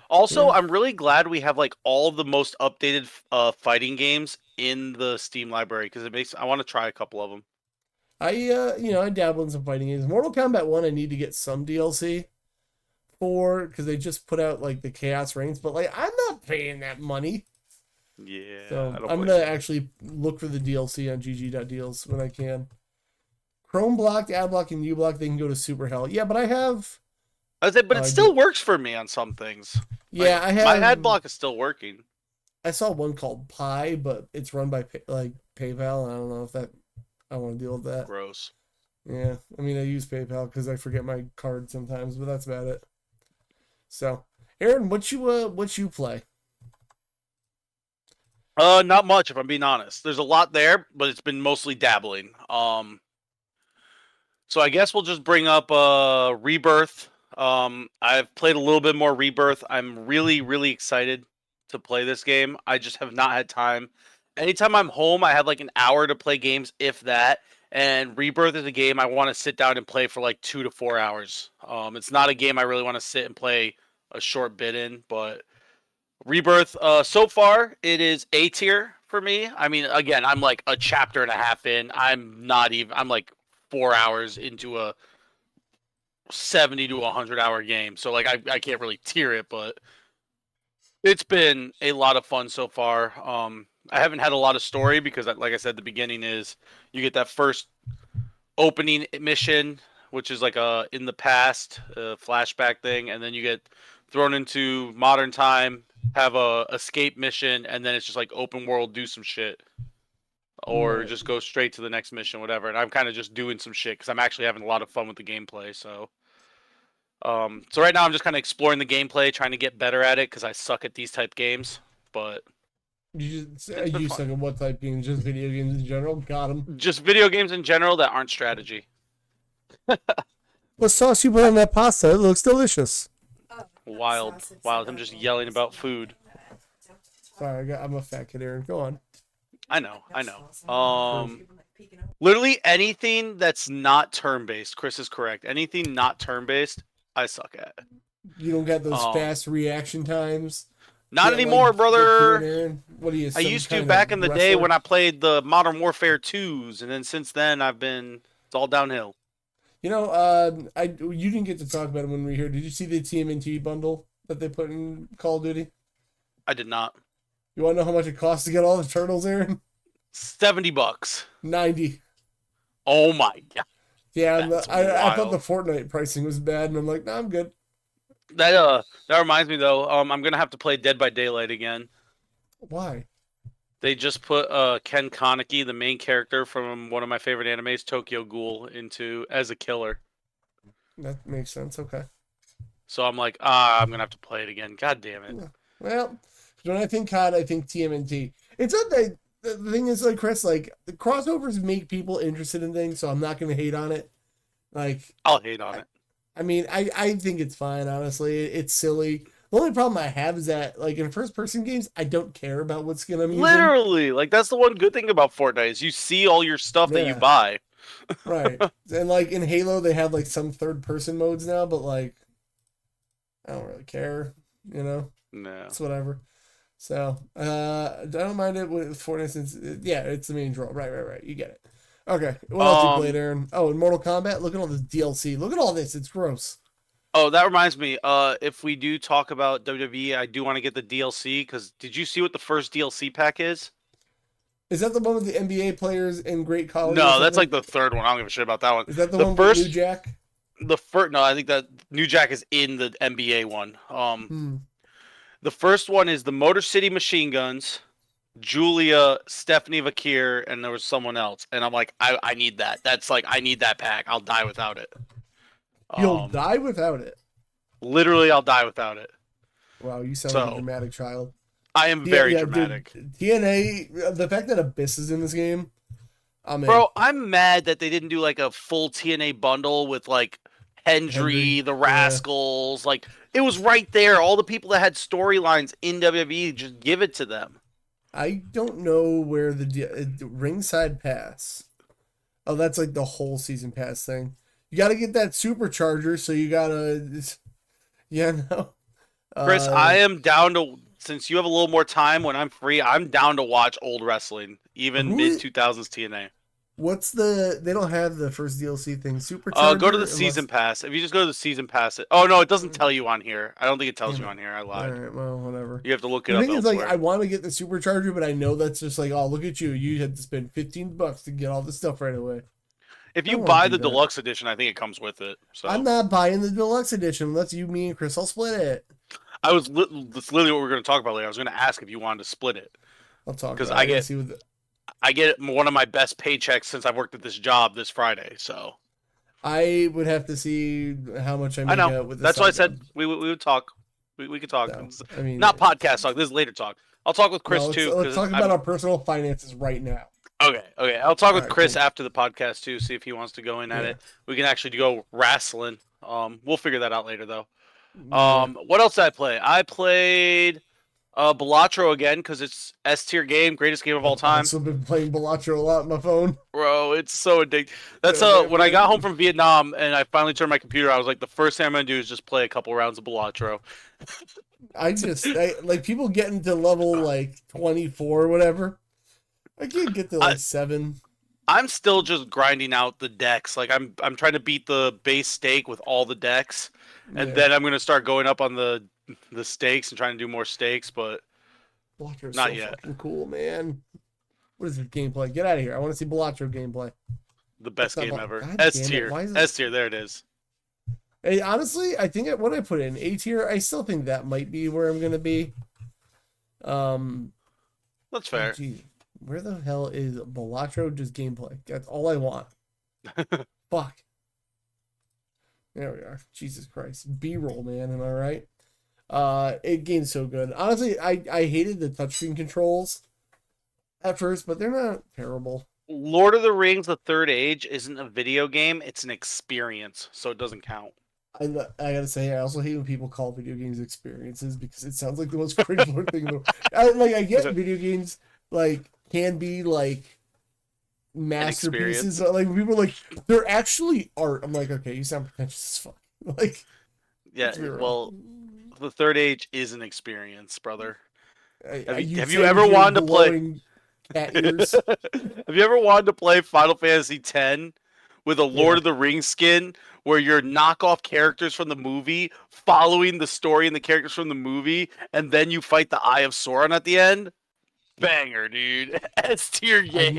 Also, I'm really glad we have like all the most updated fighting games in the Steam library because I want to try a couple of them. I dabble in some fighting games. Mortal Kombat 1 I need to get some DLC for because they just put out like the Chaos Reigns, but like I'm not paying that money. Yeah. So I'm gonna actually look for the DLC on GG.deals when I can. Chrome blocked, ad block, and uBlock, they can go to super hell. Yeah, but I have. But it still works for me on some things. Yeah, I have. My ad block is still working. I saw one called Pi, but it's run by PayPal. And I don't know if I want to deal with that. Gross. Yeah, I mean I use PayPal because I forget my card sometimes, but that's about it. So, Aaron, what you play? Not much if I'm being honest. There's a lot there, but it's been mostly dabbling. So I guess we'll just bring up Rebirth. I've played a little bit more Rebirth. I'm really, really excited to play this game. I just have not had time. Anytime I'm home, I have like an hour to play games, if that. And Rebirth is a game I want to sit down and play for like 2 to 4 hours. It's not a game I really want to sit and play a short bit in, but Rebirth, so far, it is A tier for me. I mean, again, I'm like a chapter and a half in. I'm like 4 hours into a 70 to 100-hour game, so like I can't really tier it, but it's been a lot of fun so far. I haven't had a lot of story because, like I said, the beginning is you get that first opening mission, which is like a in the past flashback thing, and then you get thrown into modern time, have a escape mission, and then it's just like open world, do some shit, or Right. just go straight to the next mission, whatever. And I'm kind of just doing some shit because I'm actually having a lot of fun with the gameplay. So right now I'm just kind of exploring the gameplay, trying to get better at it because I suck at these type games. But it's been You fun. suck at what type games? Just video games in general? Got him. Just video games in general that aren't strategy. What sauce you put on that pasta? It looks delicious. Oh, Wild. I'm just yelling about food. Sorry, I'm a fat kid, Aaron. Go on. I know. Literally anything that's not turn-based. Chris is correct. Anything not turn-based, I suck at. You don't get those fast reaction times. Not Yeah, anymore, like, brother. Aaron. What are you? I used to back in the day when I played the Modern Warfare 2s, and then since then it's all downhill. You know, you didn't get to talk about it when we were here. Did you see the TMNT bundle that they put in Call of Duty? I did not. You want to know how much it costs to get all the turtles, Aaron? $70. 90. Oh my god. Yeah, That's I thought wild. the Fortnite pricing was bad, and I'm like, nah, I'm good. That reminds me though. I'm gonna have to play Dead by Daylight again. Why? They just put Ken Kaneki, the main character from one of my favorite animes, Tokyo Ghoul, into as a killer. That makes sense. Okay. So I'm like, I'm gonna have to play it again. God damn it. Yeah. Well, when I think COD, I think TMNT. It's not that the thing is, like, Chris, like, the crossovers make people interested in things, so I'm not gonna hate on it. Like, I'll hate on it. I mean, I think it's fine, honestly. It's silly. The only problem I have is that, like, in first-person games, I don't care about what skin I'm using. Literally, like that's the one good thing about Fortnite is you see all your stuff that you Yeah. buy. Right. And, like, in Halo, they have, like, some third-person modes now, but, like, I don't really care, you know? No. It's whatever. So, I don't mind it with Fortnite since, yeah, it's the main draw. Right. You get it. Okay. What else you played, Aaron? Oh, in Mortal Kombat? Look at all this DLC. Look at all this. It's gross. Oh, that reminds me. If we do talk about WWE, I do want to get the DLC because did you see what the first DLC pack is? Is that the one with the NBA players in Great College? No, that's like the third one. I don't give a shit about that one. Is that the one first, with New Jack? No, I think that New Jack is in the NBA one. The first one is the Motor City Machine Guns, Julia, Stephanie Vakir, and there was someone else. And I'm like, I need that. That's like, I need that pack. I'll die without it. You'll die without it. Literally, I'll die without it. Wow, you sound like a dramatic child. I am very Yeah, dramatic. Dude, TNA, the fact that Abyss is in this game, I'm in. Bro, I'm mad that they didn't do like a full TNA bundle with like Hendry, the Rascals. Like, it was right there. All the people that had storylines in WWE, just give it to them. I don't know where the ringside pass. Oh, that's like the whole season pass thing. You got to get that supercharger, so you got to, yeah, no. Chris, I am down to, since you have a little more time when I'm free, I'm down to watch old wrestling, even mid-2000s TNA. What's they don't have the first DLC thing, supercharger? Go to the season pass. If you just go to the season pass, oh no, it doesn't tell you on here. I don't think it tells you on here. I lied. All right, well, whatever. You have to look it the up. The thing is, elsewhere. like, I want to get the supercharger, but I know that's just like, oh, look at you. You had to spend $15 to get all this stuff right away. If you buy the deluxe edition, I think it comes with it. So I'm not buying the deluxe edition. Let's you, me, and Chris. I'll split it. That's literally what we're going to talk about later. I was going to ask if you wanted to split it. I'll talk because I get one of my best paychecks since I've worked at this job this Friday. So I would have to see how much I make out with this. That's why I said we would talk. We could talk. No, I mean, not podcast talk. This is later talk. I'll talk with Chris too. Let's talk about our personal finances right now. Okay. I'll talk with Chris after the podcast too. See if he wants to go in at it. We can actually go wrestling. We'll figure that out later though. What else did I play? I played Balatro again because it's S tier game, greatest game of all time. I've also been playing Balatro a lot on my phone. Bro, it's so addicting. That's when I got home from Vietnam and I finally turned my computer, I was like, the first thing I'm gonna do is just play a couple rounds of Balatro. I like people getting to level like 24 or whatever. I can't get to like 7. I'm still just grinding out the decks. Like I'm trying to beat the base stake with all the decks, and Yeah. then I'm gonna start going up on the stakes and trying to do more stakes, but Balatro is not so yet. fucking cool, man. What is this gameplay? Get out of here. I want to see Balatro gameplay. The best That's not game ever. God S damn it, tier. why is it- S tier. There it is. Hey, honestly, I think when I put it in A tier, I still think that might be where I'm gonna be. That's fair. Gee, where the hell is Balatro just gameplay? That's all I want. Fuck. There we are. Jesus Christ. B-roll, man. Am I right? It game's so good. Honestly, I hated the touchscreen controls at first, but they're not terrible. Lord of the Rings: The Third Age isn't a video game; it's an experience, so it doesn't count. I gotta say, I also hate when people call video games experiences because it sounds like the most cringeworthy thing in the world. I get video games like can be like masterpieces, but like people are like they're actually art. I'm like, okay, you sound pretentious as fuck. Like, Yeah, let's be real. well, The Third Age is an experience, brother. Have you said ever your wanted to play? glowing cat ears. Have you ever wanted to play Final Fantasy X with a Lord of the Rings skin where you're knockoff characters from the movie following the story and the characters from the movie, and then you fight the Eye of Sauron at the end? Banger, dude. S tier game.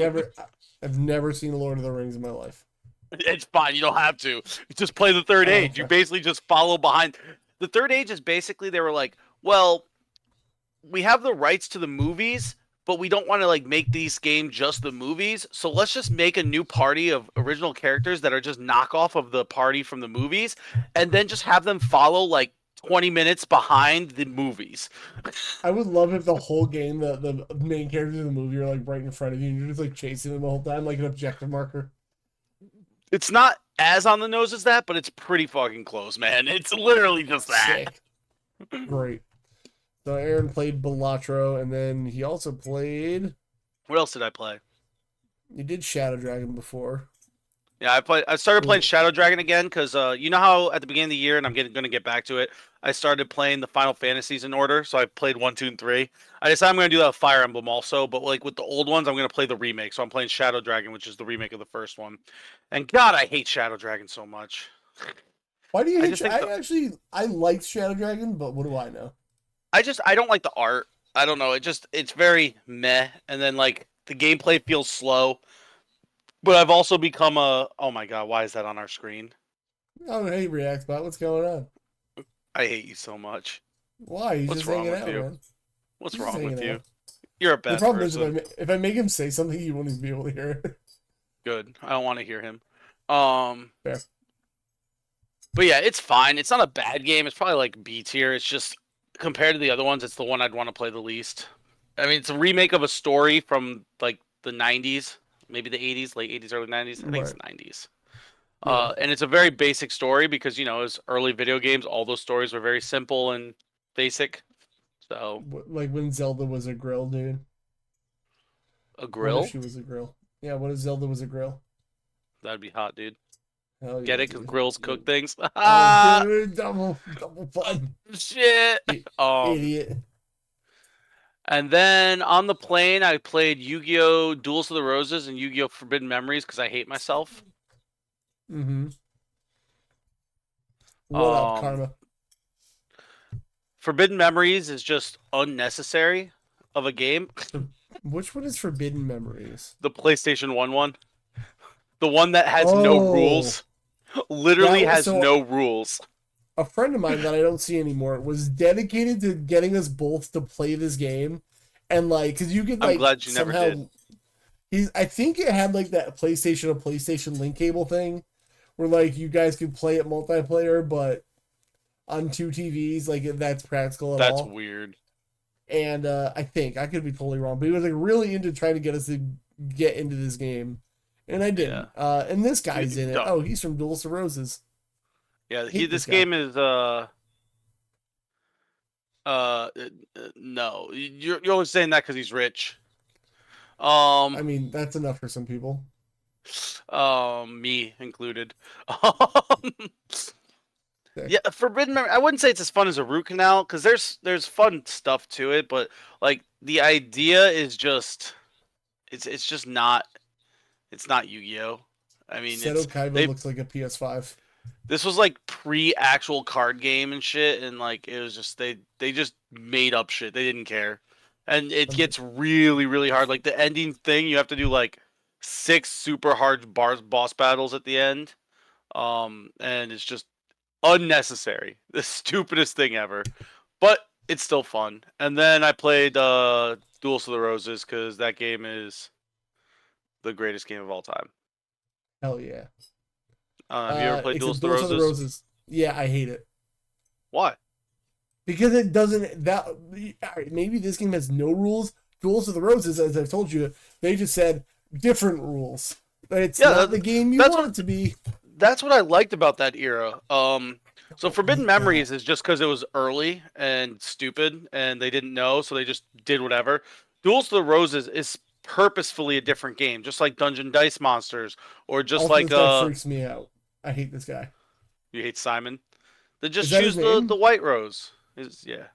I've never seen Lord of the Rings in my life. It's fine. You don't have to. You just play the Third Age. You basically just follow behind. The Third Age is basically they were like, well, we have the rights to the movies, but we don't want to like make these games just the movies. So let's just make a new party of original characters that are just knockoff of the party from the movies, and then just have them follow like 20 minutes behind the movies. I would love if the whole game, the main characters in the movie are like right in front of you, and you're just like chasing them the whole time, like an objective marker. It's not as on the nose as that, but it's pretty fucking close, man. It's literally just that. Sick. Great. So Aaron played Balatro, and then he also played. What else did I play? You did Shadow Dragon before. Yeah, I started playing Shadow Dragon again because you know how at the beginning of the year, and I'm going to get back to it, I started playing the Final Fantasies in order. So I played 1, 2, and 3. I decided I'm going to do that with Fire Emblem also, but like with the old ones, I'm going to play the remake. So I'm playing Shadow Dragon, which is the remake of the first one. And God, I hate Shadow Dragon so much. Why do you hate? I liked Shadow Dragon, but what do I know? I don't like the art. I don't know. It's very meh, and then like the gameplay feels slow. But I've also become oh my god, why is that on our screen? Oh, hey, ReactBot, what's going on? I hate you so much. Why? He's What's just wrong hanging with out, you? man. What's He's wrong with hanging you? out. You're a The bad problem person. is if I make him say something, you won't even be able to hear it. Good. I don't want to hear him. Fair. But yeah, it's fine. It's not a bad game. It's probably like B tier. It's just compared to the other ones, it's the one I'd want to play the least. I mean, it's a remake of a story from like the 90s, maybe the 80s, late 80s, early 90s. I think it's 90s. Yeah. And it's a very basic story because, you know, as early video games, all those stories were very simple and basic. So, Like when Zelda was a grill, dude. a grill? What if she was a grill? Yeah, what if Zelda was a grill? That'd be hot, dude. Hell Get yeah, it? Because dude. grills cook things. Oh, dude, double fun. Shit. Idiot. And then on the plane, I played Yu-Gi-Oh! Duels of the Roses and Yu-Gi-Oh! Forbidden Memories because I hate myself. Mm-hmm. What up, Karma? Forbidden Memories is just unnecessary of a game. Which one is Forbidden Memories? The PlayStation 1 one. The one that has no rules. Literally has no rules. A friend of mine that I don't see anymore was dedicated to getting us both to play this game. And like, because you could like, I'm glad you never did. I think it had like that PlayStation link cable thing where like you guys could play it multiplayer, but on 2 TVs, like that's practical at all. That's weird. And I think I could be totally wrong, but he was like really into trying to get us to get into this game, and I didn't. Yeah. And this guy's in it. Oh, he's from Duels of Roses. Yeah, this game is no. You're always saying that because he's rich. I mean, that's enough for some people. Me included. Yeah, Forbidden Memory. I wouldn't say it's as fun as a root canal because there's fun stuff to it, but like the idea is just it's just not It's not Yu-Gi-Oh. I mean, Seto Kaiba looks like a PS5. this was like pre-actual card game and shit, and like it was just they just made up shit. They didn't care, and it gets really really hard. Like the ending thing, you have to do like 6 super hard boss battles at the end, and it's just unnecessary. The stupidest thing ever, but it's still fun. And then I played Duels of the Roses because that game is the greatest game of all time. Hell yeah. Have you ever played Duels of the Duels Roses? of the Roses. Yeah, I hate it. Why? Because it doesn't maybe this game has no rules. Duels of the Roses, as I've told you, they just said different rules. It's not the game you want it to be. That's what I liked about that era. So Forbidden Memories is just because it was early and stupid and they didn't know, so they just did whatever. Duels of the Roses is purposefully a different game, just like Dungeon Dice Monsters or just Also, like this guy freaks me out. I hate this guy. You hate Simon? Then just Is that choose his name? the White Rose. Yeah.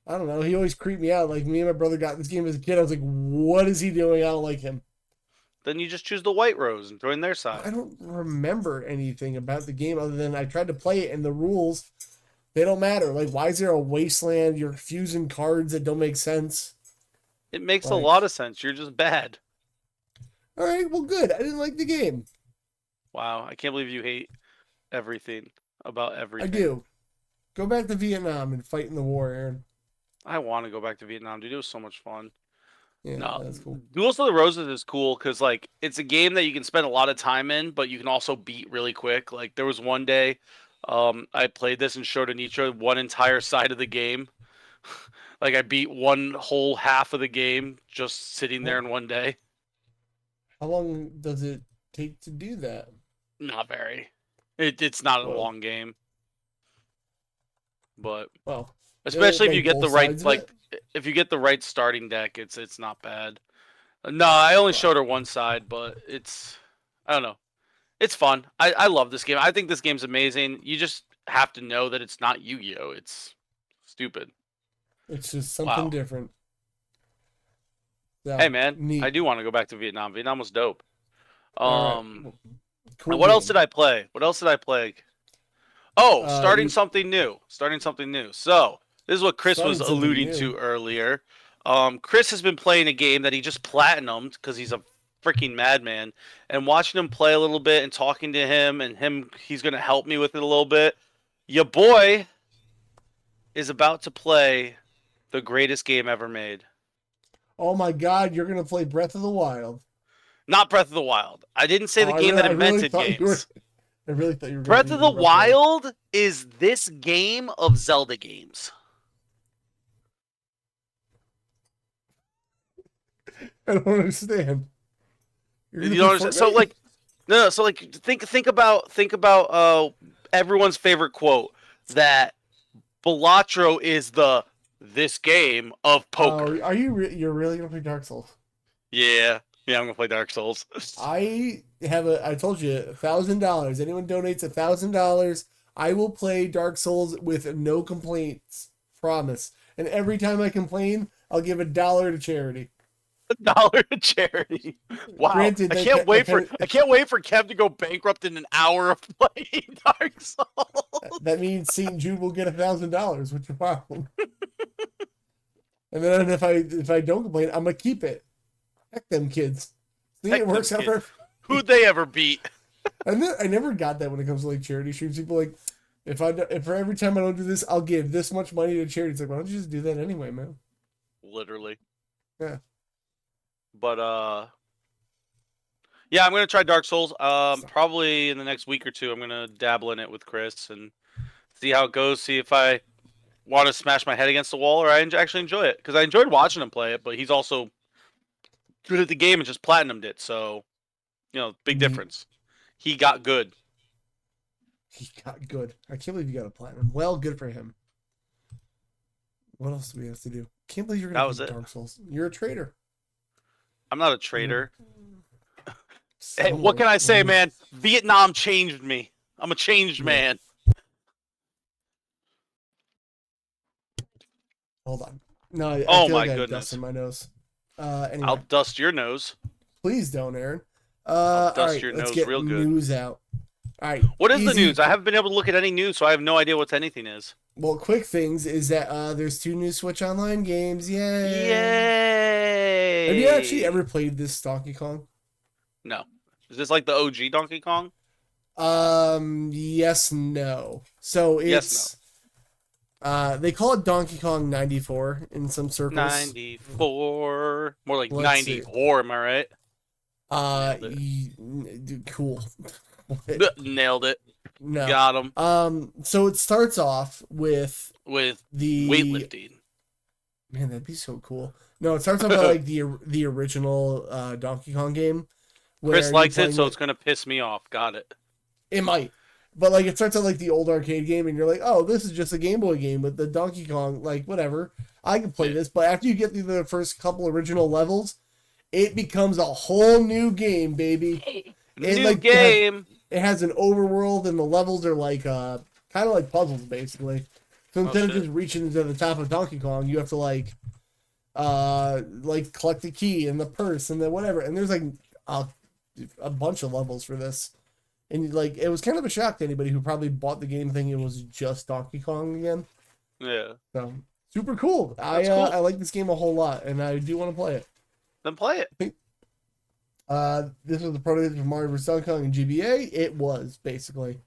I don't know. He always creeped me out. Like, me and my brother got this game as a kid. I was like, what is he doing? I don't like him. Then you just choose the White Rose and join their side. I don't remember anything about the game other than I tried to play it and the rules, they don't matter. Like, why is there a wasteland? You're fusing cards that don't make sense. It makes a lot of sense. You're just bad. All right, well, good. I didn't like the game. Wow, I can't believe you hate everything about everything. I do. Go back to Vietnam and fight in the war, Aaron. I want to go back to Vietnam, dude. It was so much fun. Yeah, No, that's cool. Duels of the Roses is cool because like it's a game that you can spend a lot of time in, but you can also beat really quick. Like there was one day, I played this and showed Anitra one entire side of the game. Like I beat one whole half of the game just sitting there in one day. How long does it take to do that? Not very. It's not a long game, but well, especially if you get the right if you get the right starting deck, it's not bad. No, I only showed her one side, but I don't know. It's fun. I love this game. I think this game's amazing. You just have to know that it's not Yu-Gi-Oh. It's stupid. It's just something different. Hey man, neat. I do want to go back to Vietnam. Vietnam was dope. Cool what game. else did I play? Oh, starting something new. So this is what Chris was alluding to earlier. Chris has been playing a game that he just platinumed because he's a freaking madman. And watching him play a little bit and talking to him, he's going to help me with it a little bit. Your boy is about to play the greatest game ever made. Oh my God, you're going to play Breath of the Wild. Not Breath of the Wild. I didn't say the game that invented games. I really thought you were Breath of the Wild is this game of Zelda games. I don't understand. You don't understand? So like, no. So like, think about everyone's favorite quote that Balatro is this game of poker. Are you? You're really gonna play Dark Souls? Yeah, I'm gonna play Dark Souls. I told you $1,000. Anyone donates $1,000, I will play Dark Souls with no complaints. Promise. And every time I complain, I'll give $1 to charity. $1 to charity. Wow! Granted, I can't wait for Kev to go bankrupt in an hour of playing Dark Souls. That means St. Jude will get $1,000. What's your problem? And then if I don't complain, I'm gonna keep it. Heck them kids. See, it works out for. Who'd they ever beat? I never got that when it comes to like charity streams. People like, if for every time I don't do this, I'll give this much money to charity. It's like, why don't you just do that anyway, man? Literally. Yeah. But yeah, I'm gonna try Dark Souls. Probably in the next week or two, I'm gonna dabble in it with Chris and see how it goes. See if I want to smash my head against the wall or I actually enjoy it, because I enjoyed watching him play it. But he's also good at the game and just platinumed it. So, big difference. He got good. He got good. I can't believe you got a platinum. Well, good for him. What else do we have to do? Can't believe you're gonna play Dark Souls. You're a traitor. I'm not a traitor. Hey, what can I say, man? Vietnam changed me. I'm a changed man. Hold on. No, oh feel my like I goodness. dust in my nose. Anyway. I'll dust your nose. Please don't, Aaron. I'll All dust right, your let's nose get real good. news out. All right, What is the easy- news? I haven't been able to look at any news, so I have no idea what anything is. Well, quick things is that there's 2 new Switch Online games. Yay! Yay! Have you actually ever played this Donkey Kong? No. Is this like the OG Donkey Kong? Yes, no. So it's they call it Donkey Kong 94 in some circles. 94. More like Let's see. 94, am I right? Cool. Nailed it. No. Got him. So it starts off with With the weightlifting. Man, that'd be so cool. No, it starts off with like the original Donkey Kong game. where Chris you're likes it, playing so it's going to piss me off. Got it. It might. But like it starts out like the old arcade game and you're like, oh, this is just a Game Boy game with the Donkey Kong, like whatever. I can play this. But after you get through the first couple original levels, it becomes a whole new game, baby. New game. It has an overworld and the levels are like kind of like puzzles basically. So instead of just reaching to the top of Donkey Kong, you have to like collect the key and the purse and then whatever. And there's like a bunch of levels for this. And like it was kind of a shock to anybody who probably bought the game thinking it was just Donkey Kong again. Yeah. So super cool. That's cool. I like this game a whole lot, and I do want to play it. Then play it. This was the prototype for Mario vs. Donkey Kong and GBA. It was basically.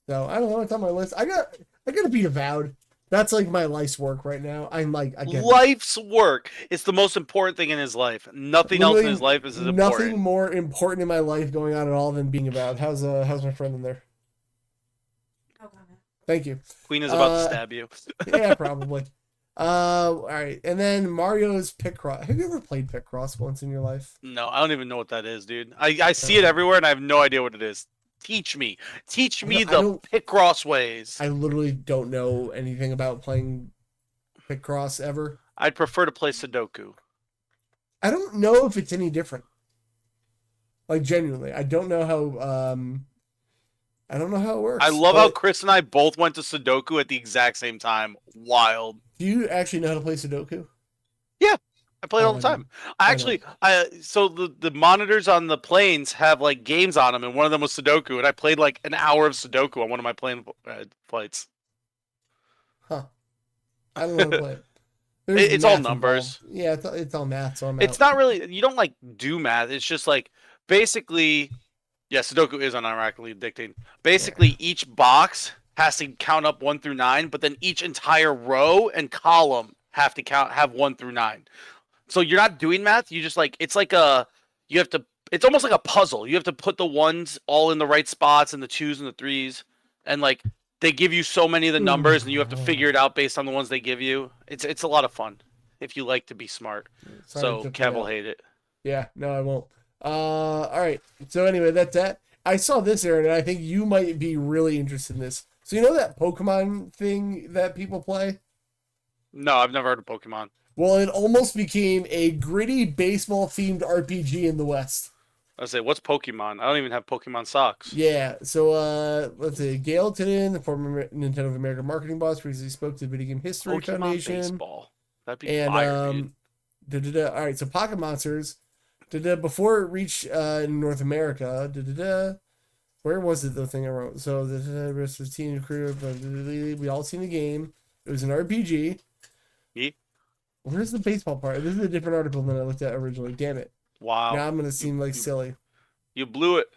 So I don't know. It's on my list. I gotta be avowed. That's like my life's work right now. I'm like Life's work. It's the most important thing in his life. Nothing else in his life is as important. Nothing more important in my life going on at all than being avowed. How's my friend in there? No comment. Thank you. Queen is about to stab you. Yeah, probably. All right, and then Mario's Picross. Have you ever played Picross once in your life? No, I don't even know what that is, dude. I see it everywhere and I have no idea what it is. Teach me the Picross ways. I literally don't know anything about playing Picross ever. I'd prefer to play Sudoku. I don't know if it's any different. Like genuinely, I don't know how. I don't know how it works. I love how Chris and I both went to Sudoku at the exact same time. Wild. Do you actually know how to play Sudoku? Yeah, I play it all the time. So the monitors on the planes have like games on them, and one of them was Sudoku, and I played like an hour of Sudoku on one of my plane flights. Huh. I don't know how to play it. It's all numbers. Involved. Yeah, it's all math. So it's not really. You don't like do math. It's just like basically. Yeah, Sudoku is unironically addicting. Basically, each box has to count up 1 through 9, but then each entire row and column have 1 through 9. So you're not doing math. You just like it's almost like a puzzle. You have to put the ones all in the right spots and the 2s and the 3s, and like they give you so many of the numbers, and you have to figure it out based on the ones they give you. It's a lot of fun if you like to be smart. So Kev will hate it. Yeah, no, I won't. All right. So anyway, that's that. I saw this, Aaron, and I think you might be really interested in this. So you know that Pokemon thing that people play? No, I've never heard of Pokemon. Well, it almost became a gritty baseball-themed RPG in the West. I say, what's Pokemon? I don't even have Pokemon socks. Yeah. So let's see. Gail Titten, the former Nintendo of America marketing boss, previously spoke to the Video Game History Pokemon Foundation. Baseball. That'd be fire, dude. All right. So Pocket Monsters. Before it reached in North America, where was it the thing I wrote? So the rest of the team crew, we all seen the game. It was an RPG. Yeah. Where's the baseball part? This is a different article than I looked at originally. Damn it! Wow. Now I'm gonna seem like silly. You blew it.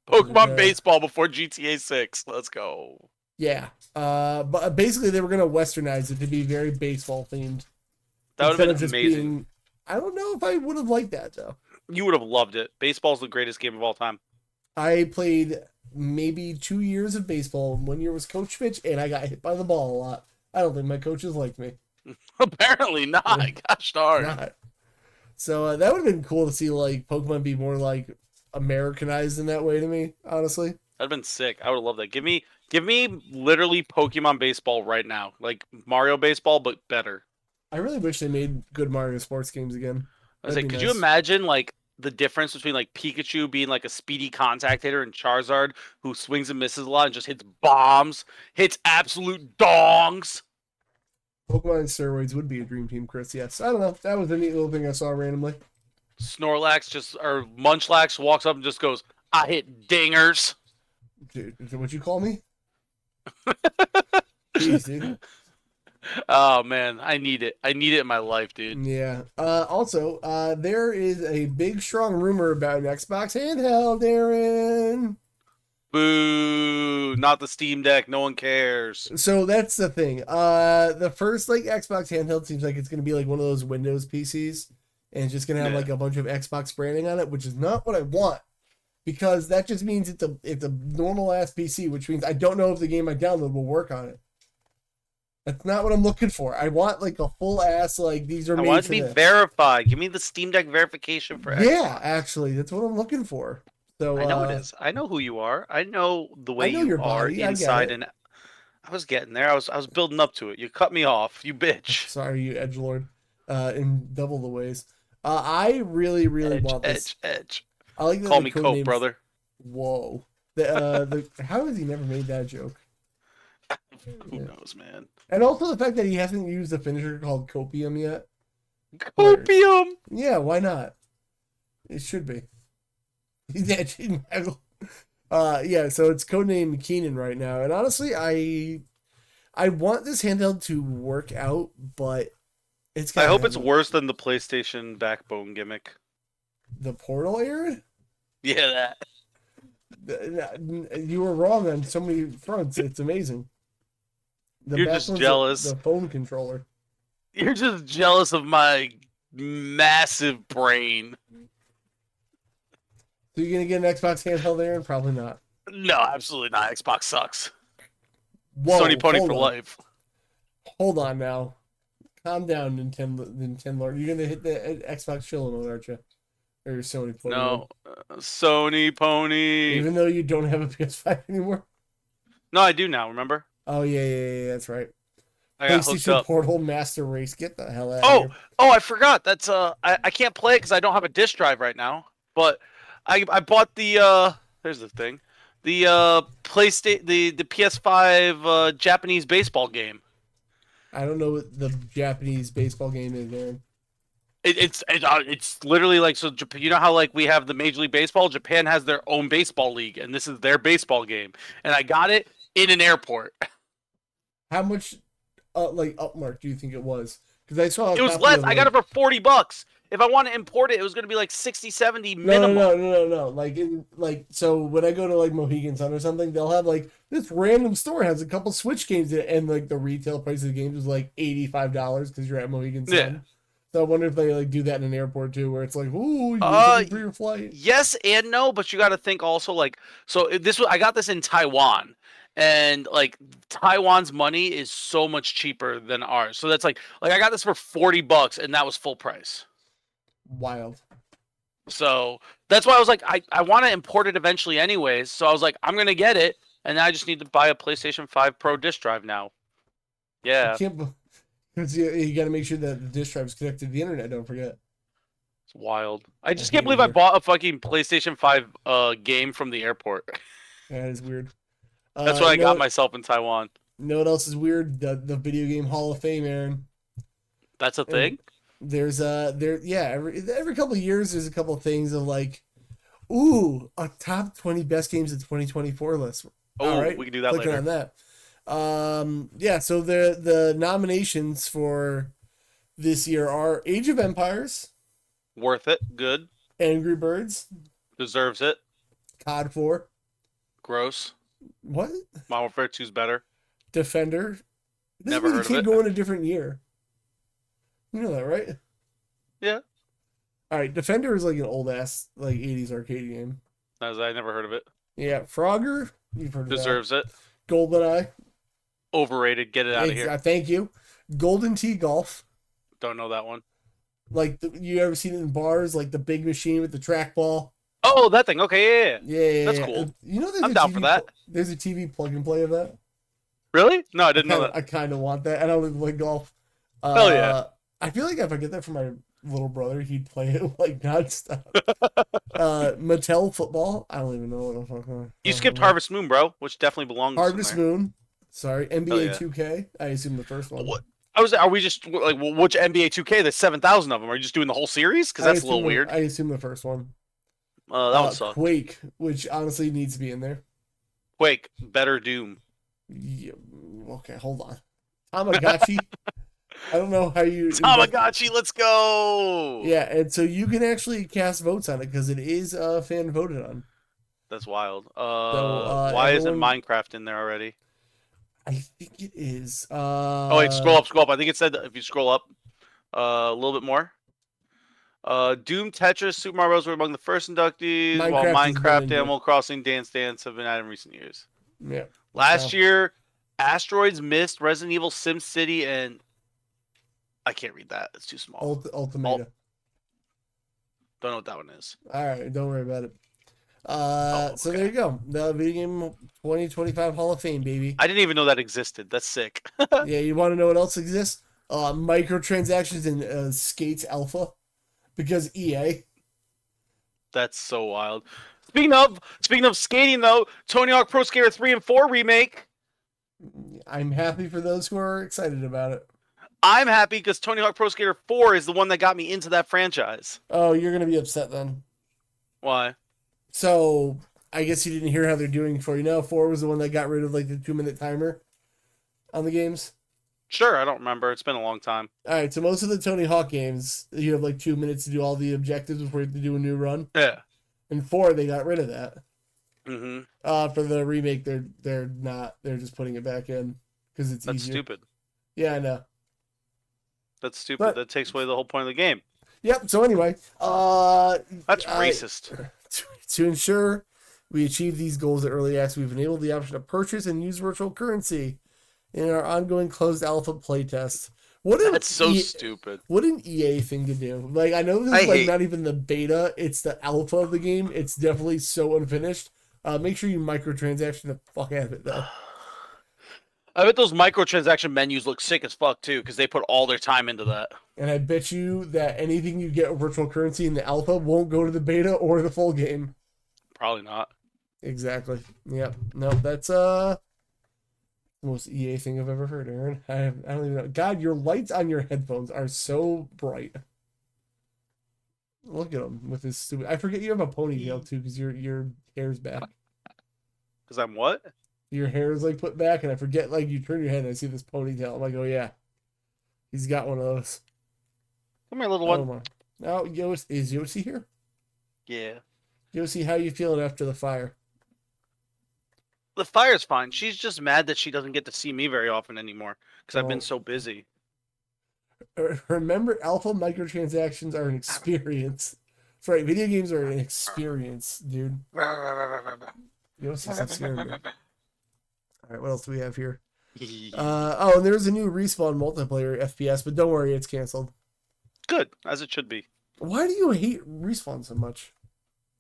Pokemon Baseball before GTA 6. Let's go. Yeah. But basically they were gonna westernize it to be very baseball themed. That would have been amazing. I don't know if I would have liked that though. You would have loved it. Baseball's the greatest game of all time. I played maybe 2 years of baseball. 1 year was coach pitch, and I got hit by the ball a lot. I don't think my coaches liked me. Apparently not. Gosh darn. Not. So that would have been cool to see like Pokemon be more like Americanized in that way to me. Honestly, that'd have been sick. I would have loved that. Give me literally Pokemon Baseball right now, like Mario Baseball, but better. I really wish they made good Mario sports games again. I was like, could you imagine like the difference between like Pikachu being like a speedy contact hitter and Charizard who swings and misses a lot and just hits bombs, hits absolute dongs? Pokemon steroids would be a dream team, Chris. Yes, I don't know. That was a neat little thing I saw randomly. Snorlax or Munchlax walks up and just goes, "I hit dingers." Dude, is that what you call me? Jeez, dude. Oh man, I need it. I need it in my life, dude. Yeah. Also, there is a big, strong rumor about an Xbox handheld, Aaron. Boo! Not the Steam Deck. No one cares. So that's the thing. The first like Xbox handheld seems like it's gonna be like one of those Windows PCs, and it's just gonna have like a bunch of Xbox branding on it, which is not what I want. Because that just means it's a normal ass PC, which means I don't know if the game I download will work on it. That's not what I'm looking for. I want like a full ass like these are. I made want it for to be this. verified. Give me the Steam Deck verification for Xbox. Yeah, actually, that's what I'm looking for. So I know it is. I know who you are. I know the way I know you your are body. I get inside it. and. I was getting there. I was building up to it. You cut me off. You bitch. Sorry, you edgelord, in double the ways. I really want this. Edge. I like that Call the me code Coke, name's- brother. Whoa. The how has he never made that joke? Who knows, man? And also the fact that he hasn't used a finisher called copium yet. Copium. Yeah, why not? It should be. He's actually yeah, so it's codenamed Keenan right now. And honestly, I want this handheld to work out, but it's I hope it's worse than the PlayStation backbone gimmick. the Portal era. Yeah, that. You were wrong on so many fronts. It's amazing. You're just backbone's jealous. The phone controller. You're just jealous of my massive brain. So you're gonna get an Xbox handheld there, and probably not. No, absolutely not. Xbox sucks. Whoa, Sony pony hold for on. life. Hold on now. Calm down, Nintendo. You're gonna hit the Xbox chilling mode, aren't you? Or your Sony pony No, mode. Sony pony. Even though you don't have a PS5 anymore. No, I do now. Remember? Oh yeah, that's right. I got hooked PlayStation up. Portal Master Race. Get the hell out of here. Oh, I forgot. That's I can't play it because I don't have a disk drive right now. But I bought the there's the thing, the PlayStation the PS5 Japanese baseball game. I don't know what the Japanese baseball game is, Aaron. It's literally like, so you know how like we have the Major League Baseball, Japan has their own baseball league, and this is their baseball game, and I got it in an airport. How much like upmark do you think it was? Because I saw It was less. I got it for $40. If I want to import it, it was going to be like 60, 70 minimum. No. Like so when I go to like Mohegan Sun or something, they'll have like this random store has a couple Switch games in it, and like the retail price of the games is like $85 because you're at Mohegan Sun. Yeah. So I wonder if they like do that in an airport too, where it's like, ooh, you get for your flight. Yes and no, but you got to think also like, so I got this in Taiwan, and like Taiwan's money is so much cheaper than ours. So that's like I got this for $40, and that was full price. Wild. So that's why I was like, I want to import it eventually anyways. So I was like, I'm gonna get it, and I just need to buy a PlayStation 5 Pro disc drive now. Yeah, Because you got to make sure that the disk drive is connected to the internet. Don't forget. it's wild. I just hate can't believe it I here. bought a fucking PlayStation 5 game from the airport. That is weird. That's what I got myself in Taiwan. Know what else is weird? The Video Game Hall of Fame, Aaron. That's a thing. There's every couple of years there's a couple of things of like, ooh, a top 20 best games of 2024 list. Oh, All right, we can do that clicking later. on that. Yeah, so the nominations for this year are Age of Empires, Worth it. Good. Angry Birds, Deserves it. COD 4, Gross. what? Modern Warfare 2's better. Defender. This Never movie heard of can't it. go in a different year. You know that, right? Yeah. All right, Defender is like an old ass like 80s arcade game. As I never heard of it. Yeah, Frogger, you've heard of Deserves it. that. GoldenEye. Overrated. Get it out of here. Thank you. Golden Tee Golf. Don't know that one. Like you ever seen it in bars? Like the big machine with the trackball. Oh, that thing. Okay, yeah. Yeah, That's cool. You know, there's I'm a down TV for that. There's a TV plug and play of that. Really? No, I didn't know that. I kind of want that. I don't even play golf. Hell yeah. I feel like if I get that for my little brother, he'd play it like nonstop. Mattel football. I don't even know what the fuck. You skipped Harvest Moon, bro, which definitely belongs. Harvest in there. Moon. Sorry, Hell NBA yeah. 2K. I assume the first one. What? Are we just like which NBA 2K? There's 7,000 of them. Are you just doing the whole series? Because that's a little weird. I assume the first one. That one sucked. Quake, which honestly needs to be in there. Quake, better Doom. Yeah, okay, hold on. Tamagotchi. I don't know how you Tamagotchi. Let's go. Yeah, and so you can actually cast votes on it because it is fan voted on. That's wild. Why isn't Minecraft in there already? I think it is. Oh wait, scroll up. I think it said that if you scroll up a little bit more. Doom, Tetris, Super Mario Bros. Were among the first inductees, while Minecraft, Animal Crossing, Dance Dance have been added in recent years. Yeah. Last year, Asteroids, Myst, Resident Evil, SimCity, and I can't read that. It's too small. Ultimata. Don't know what that one is. All right, don't worry about it. So there you go. The Video Game 2025 Hall of Fame, baby. I didn't even know that existed. That's sick. Yeah, you want to know what else exists? Microtransactions in Skates Alpha, because EA. That's so wild. Speaking of skating though, Tony Hawk Pro Skater 3 and 4 remake. I'm happy for those who are excited about it. I'm happy because Tony Hawk Pro Skater 4 is the one that got me into that franchise. Oh, you're gonna be upset then. Why? So I guess you didn't hear how they're doing for you now. 4 was the one that got rid of like the 2-minute timer on the games. Sure, I don't remember. It's been a long time. All right, so most of the Tony Hawk games, you have like 2 minutes to do all the objectives before you have to do a new run. Yeah. In 4, they got rid of that. Mm-hmm. For the remake, they're not. They're just putting it back in because it's That's easier. stupid. Yeah, I know. That's stupid. That takes away the whole point of the game. Yep. So anyway, that's racist. To ensure we achieve these goals at early access, we've enabled the option to purchase and use virtual currency in our ongoing closed alpha playtest. That's so stupid. What an EA thing to do. Like, I know this is like not even the beta, it's the alpha of the game. It's definitely so unfinished. Make sure you microtransaction the fuck out of it, though. I bet those microtransaction menus look sick as fuck, too, because they put all their time into that. And I bet you that anything you get with virtual currency in the alpha won't go to the beta or the full game. Probably not. Exactly. Yep. No, that's the most EA thing I've ever heard, Aaron. I don't even know. God, your lights on your headphones are so bright. Look at him with his stupid. I forget you have a ponytail too, because your hair's back. Because I'm what? Your hair is like put back, and I forget, like, you turn your head and I see this ponytail. I'm like, oh yeah, he's got one of those. Come here, little one. Now, is Yossi here? Yeah. Yossi, how you feeling after the fire? The fire's fine. She's just mad that she doesn't get to see me very often anymore because I've been so busy. Remember, alpha microtransactions are an experience. That's right, video games are an experience, dude. Yossi's scaring me. All right, what else do we have here? And there's a new Respawn multiplayer FPS, but don't worry, it's canceled. Good, as it should be. Why do you hate Respawn so much?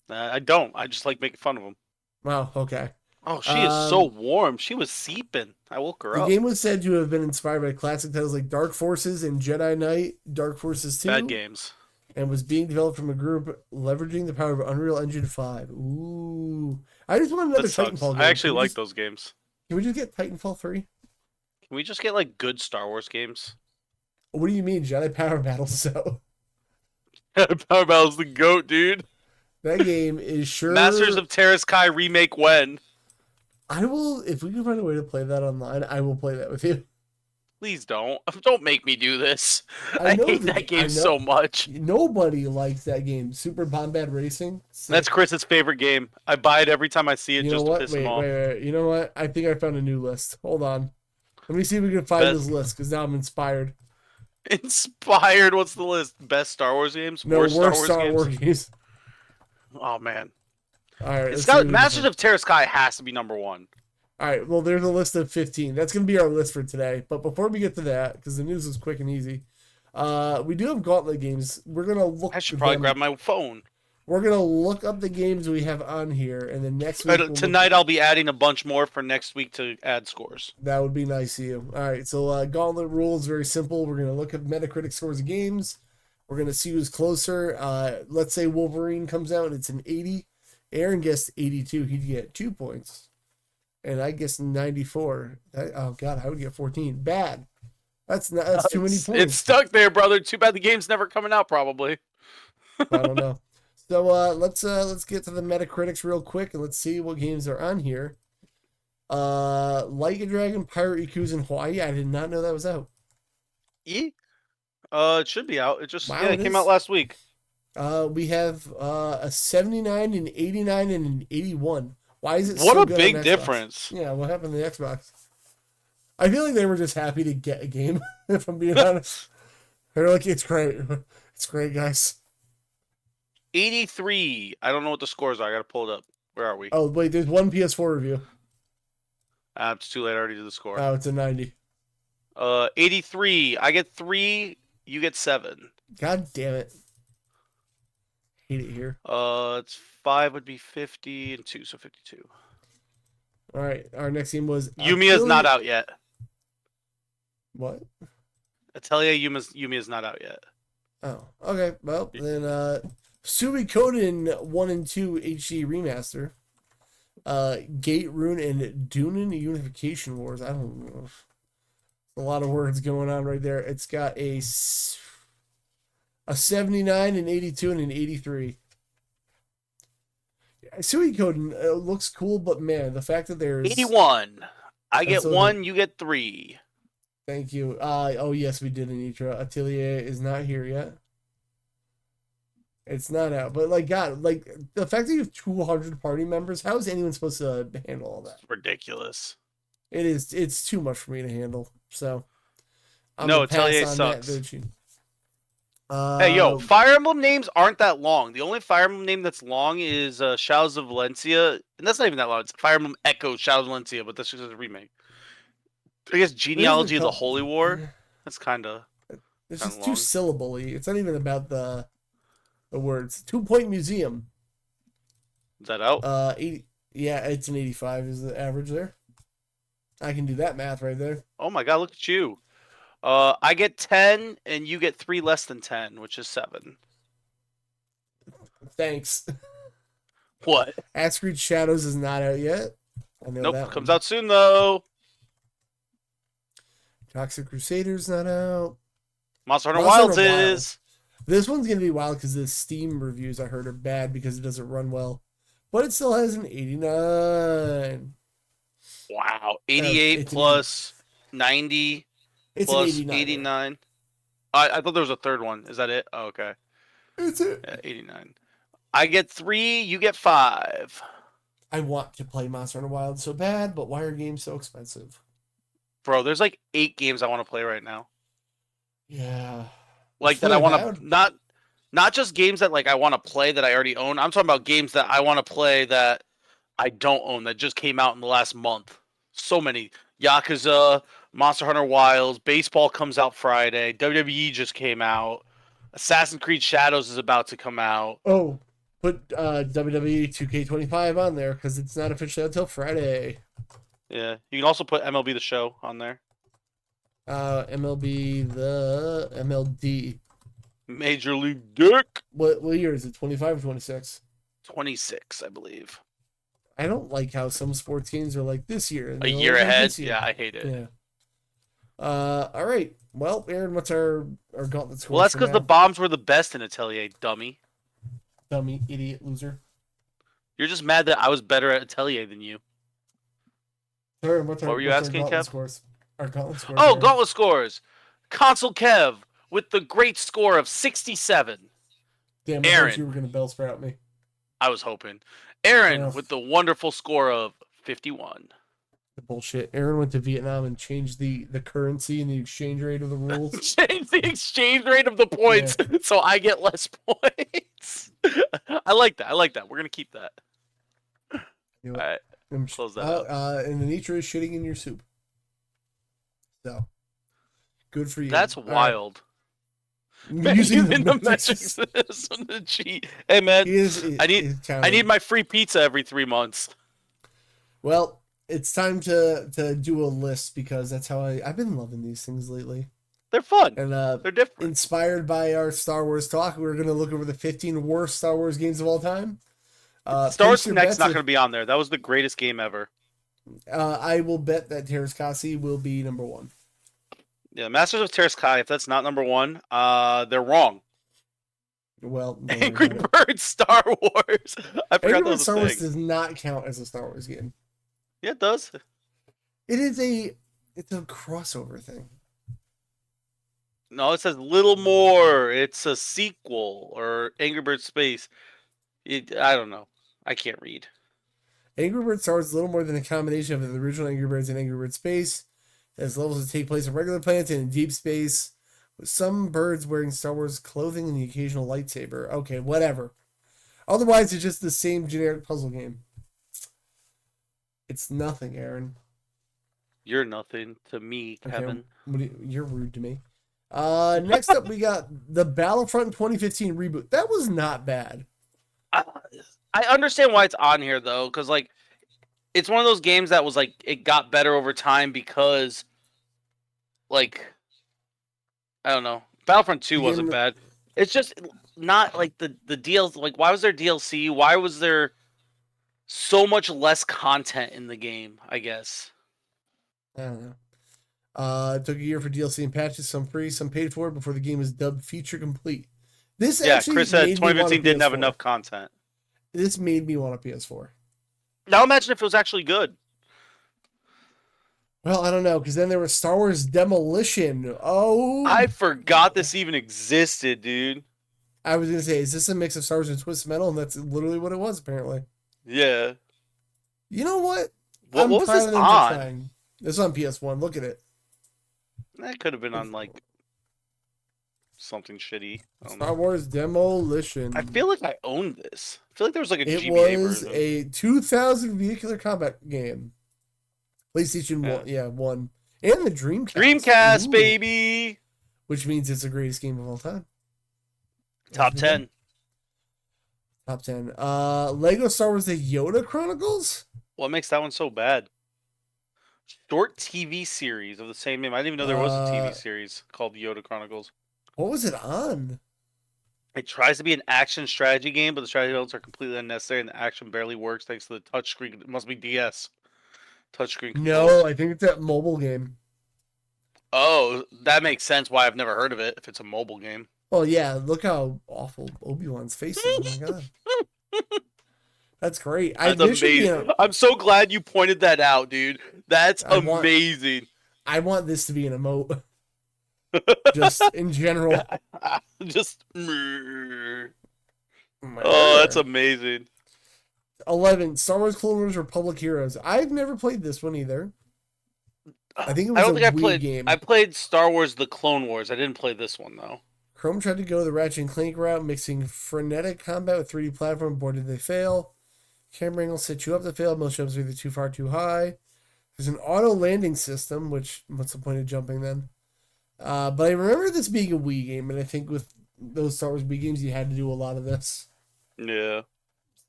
I don't. I just like making fun of them. Wow, okay. Oh, she is so warm. She was seeping. I woke her up. The game was said to have been inspired by classic titles like Dark Forces and Jedi Knight, Dark Forces 2. Bad games. And was being developed from a group leveraging the power of Unreal Engine 5. Ooh. I just want another Titanfall game. I actually like those games. Can we just get Titanfall 3? Can we just get, like, good Star Wars games? What do you mean? Jedi Power Battles, so? Jedi Power Battles the GOAT, dude. That game is sure... Masters of Terraskai remake when? I will, if we can find a way to play that online, I will play that with you. Please don't. Don't make me do this. I hate that game so much. Nobody likes that game. Super Bombad Racing. That's Chris's favorite game. I buy it every time I see it just to piss him off. Wait. You know what? I think I found a new list. Hold on. Let me see if we can find this list, because now I'm inspired. Inspired? What's the list? Best Star Wars games? No, worst Star Wars games. Oh, man. All right. It's got Masters of Terraskai has to be number one. All right. Well, there's a list of 15. That's going to be our list for today. But before we get to that, because the news is quick and easy, we do have Gauntlet games. We're going to look. I should probably grab my phone. We're going to look up the games we have on here, and then next week... Tonight I'll be adding a bunch more for next week to add scores. That would be nice of you. All right, so Gauntlet rules, very simple. We're going to look at Metacritic scores of games. We're going to see who's closer. Let's say Wolverine comes out and it's an 80. Aaron guessed 82. He'd get 2 points. And I guessed 94. Oh, God, I would get 14. Bad. That's too many It's points. stuck there, brother. Too bad the game's never coming out, probably. I don't know. So let's get to the Metacritics real quick and let's see what games are on here. Like a Dragon Pirate Yakuza in Hawaii. I did not know that was out. It should be out. It just it came is. out last week. We have a 79, an 89, and an 81. Why is it What so a good big on Xbox? difference. Yeah, what happened to the Xbox? I feel like they were just happy to get a game, if I'm being honest. They're like, it's great. It's great, guys. 83. I don't know what the scores are. I gotta pull it up. Where are we? Oh, wait, there's one PS4 review. It's too late. I already did the score. Oh, it's a 90. 83. I get 3. You get 7. God damn it. Hate it here. It's 5 would be 50 and 2, so 52. All right, our next game was Yumiya's not out yet. What? Atelier Yumiya's not out yet. Oh, okay. Well, then Suikoden 1 and 2 HD remaster. Gate Rune and Dunin Unification Wars. I don't know. A lot of words going on right there. It's got a 79, an 82, and an 83. Suikoden looks cool, but man, the fact that there's 81. I get so 1, you get 3. Thank you. Oh yes, we did Anitra. Atelier is not here yet. It's not out, but like God, like the fact that you have 200 party members, how is anyone supposed to handle all that? It's ridiculous. It is. It's too much for me to handle. So, No, Atelier sucks. Hey, yo, Fire Emblem names aren't that long. The only Fire Emblem name that's long is Shadows of Valencia, and that's not even that long. It's Fire Emblem Echo Shadows of Valencia, but that's just a remake. I guess Genealogy of the Holy War. That's kind of. It's just too syllable-y. It's not even about the words. 2 Point Museum. Is that out? 80. Yeah, it's an 85 is the average there. I can do that math right there. Oh my God! Look at you. I get 10, and you get 3 less than 10, which is 7. Thanks. What? Ascreed Shadows is not out yet. I know Nope, that comes one. out soon though. Toxic Crusaders not out. Monster Hunter Wilds is. This one's gonna be wild because the Steam reviews I heard are bad because it doesn't run well, but it still has an 89. Wow, 88 plus 90 it's plus an 89. I thought there was a third one. Is that it? Oh, okay. It's it. Yeah, 89. I get 3, you get 5. I want to play Monster Hunter Wild so bad, but why are games so expensive? Bro, there's like 8 games I want to play right now. Yeah. Like that I want to not just games that like I want to play that I already own. I'm talking about games that I want to play that I don't own that just came out in the last month. So many. Yakuza, Monster Hunter Wilds, baseball comes out Friday, WWE just came out, Assassin's Creed Shadows is about to come out. Oh, put WWE 2K25 on there because it's not officially until Friday. Yeah, you can also put MLB The Show on there. MLD. Major League Dick. What year is it? 25 or 26? 26, I believe. I don't like how some sports games are like this year. And A year ahead? Yeah, I hate it. Yeah. All right. Well, Aaron, what's our gauntlet score? Well, that's because the bombs were the best in Atelier, dummy. Dummy, idiot, loser. You're just mad that I was better at Atelier than you. Sorry, what were you asking, Kev? Scores? Our gauntlet scores. Oh, gauntlet scores. Console Kev with the great score of 67. Damn, I thought you were going to bell sprout me. I was hoping. Aaron with the wonderful score of 51. The bullshit. Aaron went to Vietnam and changed the currency and the exchange rate of the rules. Change the exchange rate of the points so I get less points. I like that. We're going to keep that. You know, all right. Close that up. And the nature is shitting in your soup. So, good for you. That's wild. Right. Using the metric system to cheat. Hey man, I need my free pizza every 3 months. Well, it's time to do a list because that's how I've been loving these things lately. They're fun and they're different. Inspired by our Star Wars talk, we're gonna look over the 15 worst Star Wars games of all time. Star Wars Connect's not gonna be on there. That was the greatest game ever. I will bet that Terrace Kasi will be number 1. Yeah, Masters of Terrace if that's not number 1, they're wrong. Well, Angry Birds Star Wars. I forgot Angry that Birds was Star a Wars thing. does not count as a Star Wars game. Yeah, it does. It's a crossover thing. No, it says Little More. It's a sequel, or Angry Birds Space. I don't know. I can't read. Angry Birds Star Wars is a little more than a combination of the original Angry Birds and Angry Birds Space. It has levels that take place on regular planets and in deep space, with some birds wearing Star Wars clothing and the occasional lightsaber. Okay, whatever. Otherwise, it's just the same generic puzzle game. It's nothing, Aaron. You're nothing to me, Kevin. Okay, you're rude to me. Next up, we got the Battlefront 2015 reboot. That was not bad. I understand why it's on here, though, because, like, it's one of those games that was, like, it got better over time because, like, I don't know. Battlefront 2 wasn't bad. It's just not, like, the DLC. Like, why was there DLC? Why was there so much less content in the game, I guess? I don't know. It took a year for DLC and patches, some free, some paid for, before the game was dubbed feature complete. Chris said 2015 didn't have enough content. This made me want a PS4. Now imagine if it was actually good. Well, I don't know, because then there was Star Wars Demolition. Oh, I forgot this even existed, dude. I was going to say, is this a mix of Star Wars and Twisted Metal? And that's literally what it was, apparently. Yeah. You know what? What was this on? This is on PS1. Look at it. That could have been on, like, something shitty. Star Wars Demolition. I feel like I owned this. I feel like there was like a GBA version. It was a 2000 vehicular combat game. PlayStation 1. And the Dreamcast. Dreamcast, baby! Which means it's the greatest game of all time. Top 10. Top 10. Lego Star Wars The Yoda Chronicles? What makes that one so bad? Short TV series of the same name. I didn't even know there was a TV series called Yoda Chronicles. What was it on? It tries to be an action strategy game, but the strategy elements are completely unnecessary, and the action barely works thanks to the touchscreen. It must be DS. Touchscreen controls. No, I think it's that mobile game. Oh, that makes sense why I've never heard of it if it's a mobile game. Well, yeah, look how awful Obi-Wan's face is. Oh my god. That's great. That's amazing. I'm so glad you pointed that out, dude. That's amazing. I want this to be an emote. Just in general. Just. Oh, that's amazing. 11. Star Wars Clone Wars Republic Heroes. I've never played this one either. I think it was a Wii game. I played Star Wars The Clone Wars. I didn't play this one, though. Chrome tried to go the Ratchet and Clank route, mixing frenetic combat with 3D platform. Boy, did they fail. Camera angles set you up to fail. Most jumps are either too far or too high. There's an auto landing system, which, what's the point of jumping then? But I remember this being a Wii game, and I think with those Star Wars Wii games, you had to do a lot of this. Yeah.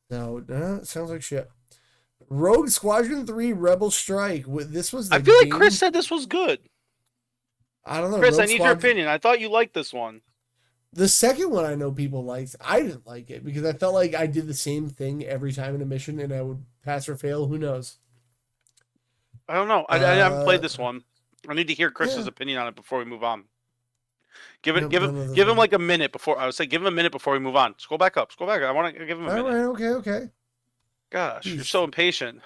No, it sounds like shit. Rogue Squadron 3 Rebel Strike. This was the I feel game... like Chris said this was good. I don't know. Chris, I need your opinion. I thought you liked this one. The second one I know people liked. I didn't like it because I felt like I did the same thing every time in a mission and I would pass or fail. Who knows? I don't know. I haven't played this one. I need to hear Chris's opinion on it before we move on. Give him like a minute before. I would say give him a minute before we move on. Scroll back up. I want to give him a minute. All right. Okay. Gosh, you're so impatient.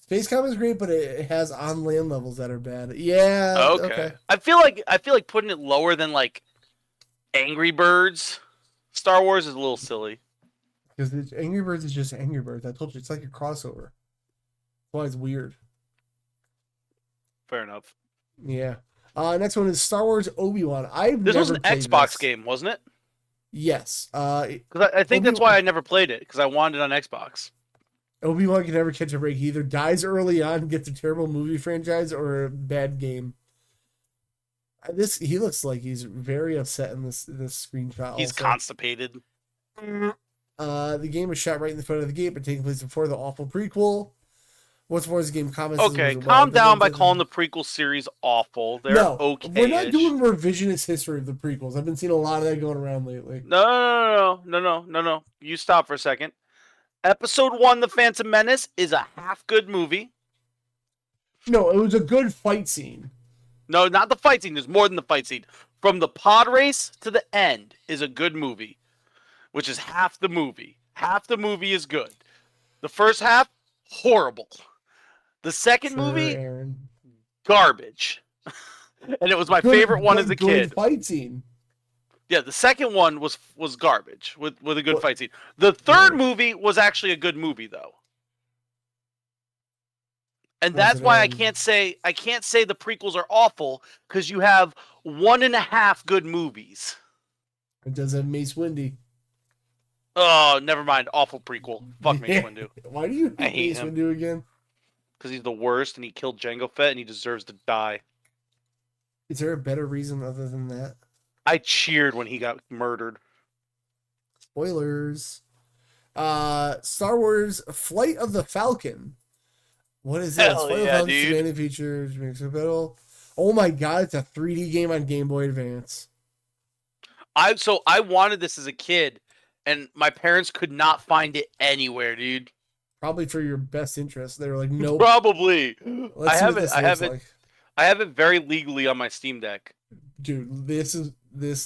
Spacecom is great, but it has on land levels that are bad. Yeah. Okay. I feel like putting it lower than like Angry Birds Star Wars is a little silly. Because Angry Birds is just Angry Birds. I told you, it's like a crossover. That's why it's weird. Fair enough. Yeah. Next one is Star Wars Obi-Wan. This was an Xbox game, wasn't it? Yes. Because I think that's why I never played it, because I wanted it on Xbox. Obi-Wan can never catch a break. He either dies early on, gets a terrible movie franchise, or a bad game. He looks like he's very upset in this screenshot. He's constipated. The game was shot right in the front of the gate, but taking place before the awful prequel. What's more, the game comments. Okay, calm down by calling the prequel series awful. They're okay. We're not doing revisionist history of the prequels. I've been seeing a lot of that going around lately. No. You stop for a second. Episode 1, The Phantom Menace, is a half good movie. No, it was a good fight scene. No, not the fight scene. There's more than the fight scene. From the pod race to the end is a good movie, which is half the movie. Half the movie is good. The first half, horrible. The second movie, Aaron. garbage. And it was my favorite one as a kid. Fight scene. Yeah, the second one was garbage with a good fight scene. The third movie was actually a good movie though. And that's why I can't say the prequels are awful, because you have 1.5 good movies. It does have Mace Windu. Oh, never mind. Awful prequel. Fuck Mace Windu. Why do you hate Mace Windu again? Because he's the worst, and he killed Jango Fett, and he deserves to die. Is there a better reason other than that? I cheered when he got murdered. Spoilers. Star Wars Flight of the Falcon. What is this? Hell Flight yeah, of the Falcon dude. Companion features makes a battle. Oh my god, it's a 3D game on Game Boy Advance. I wanted this as a kid, and my parents could not find it anywhere, dude. Probably for your best interest. They were like, nope. Probably. Let's see what this looks like. I have it very legally on my Steam Deck. Dude, this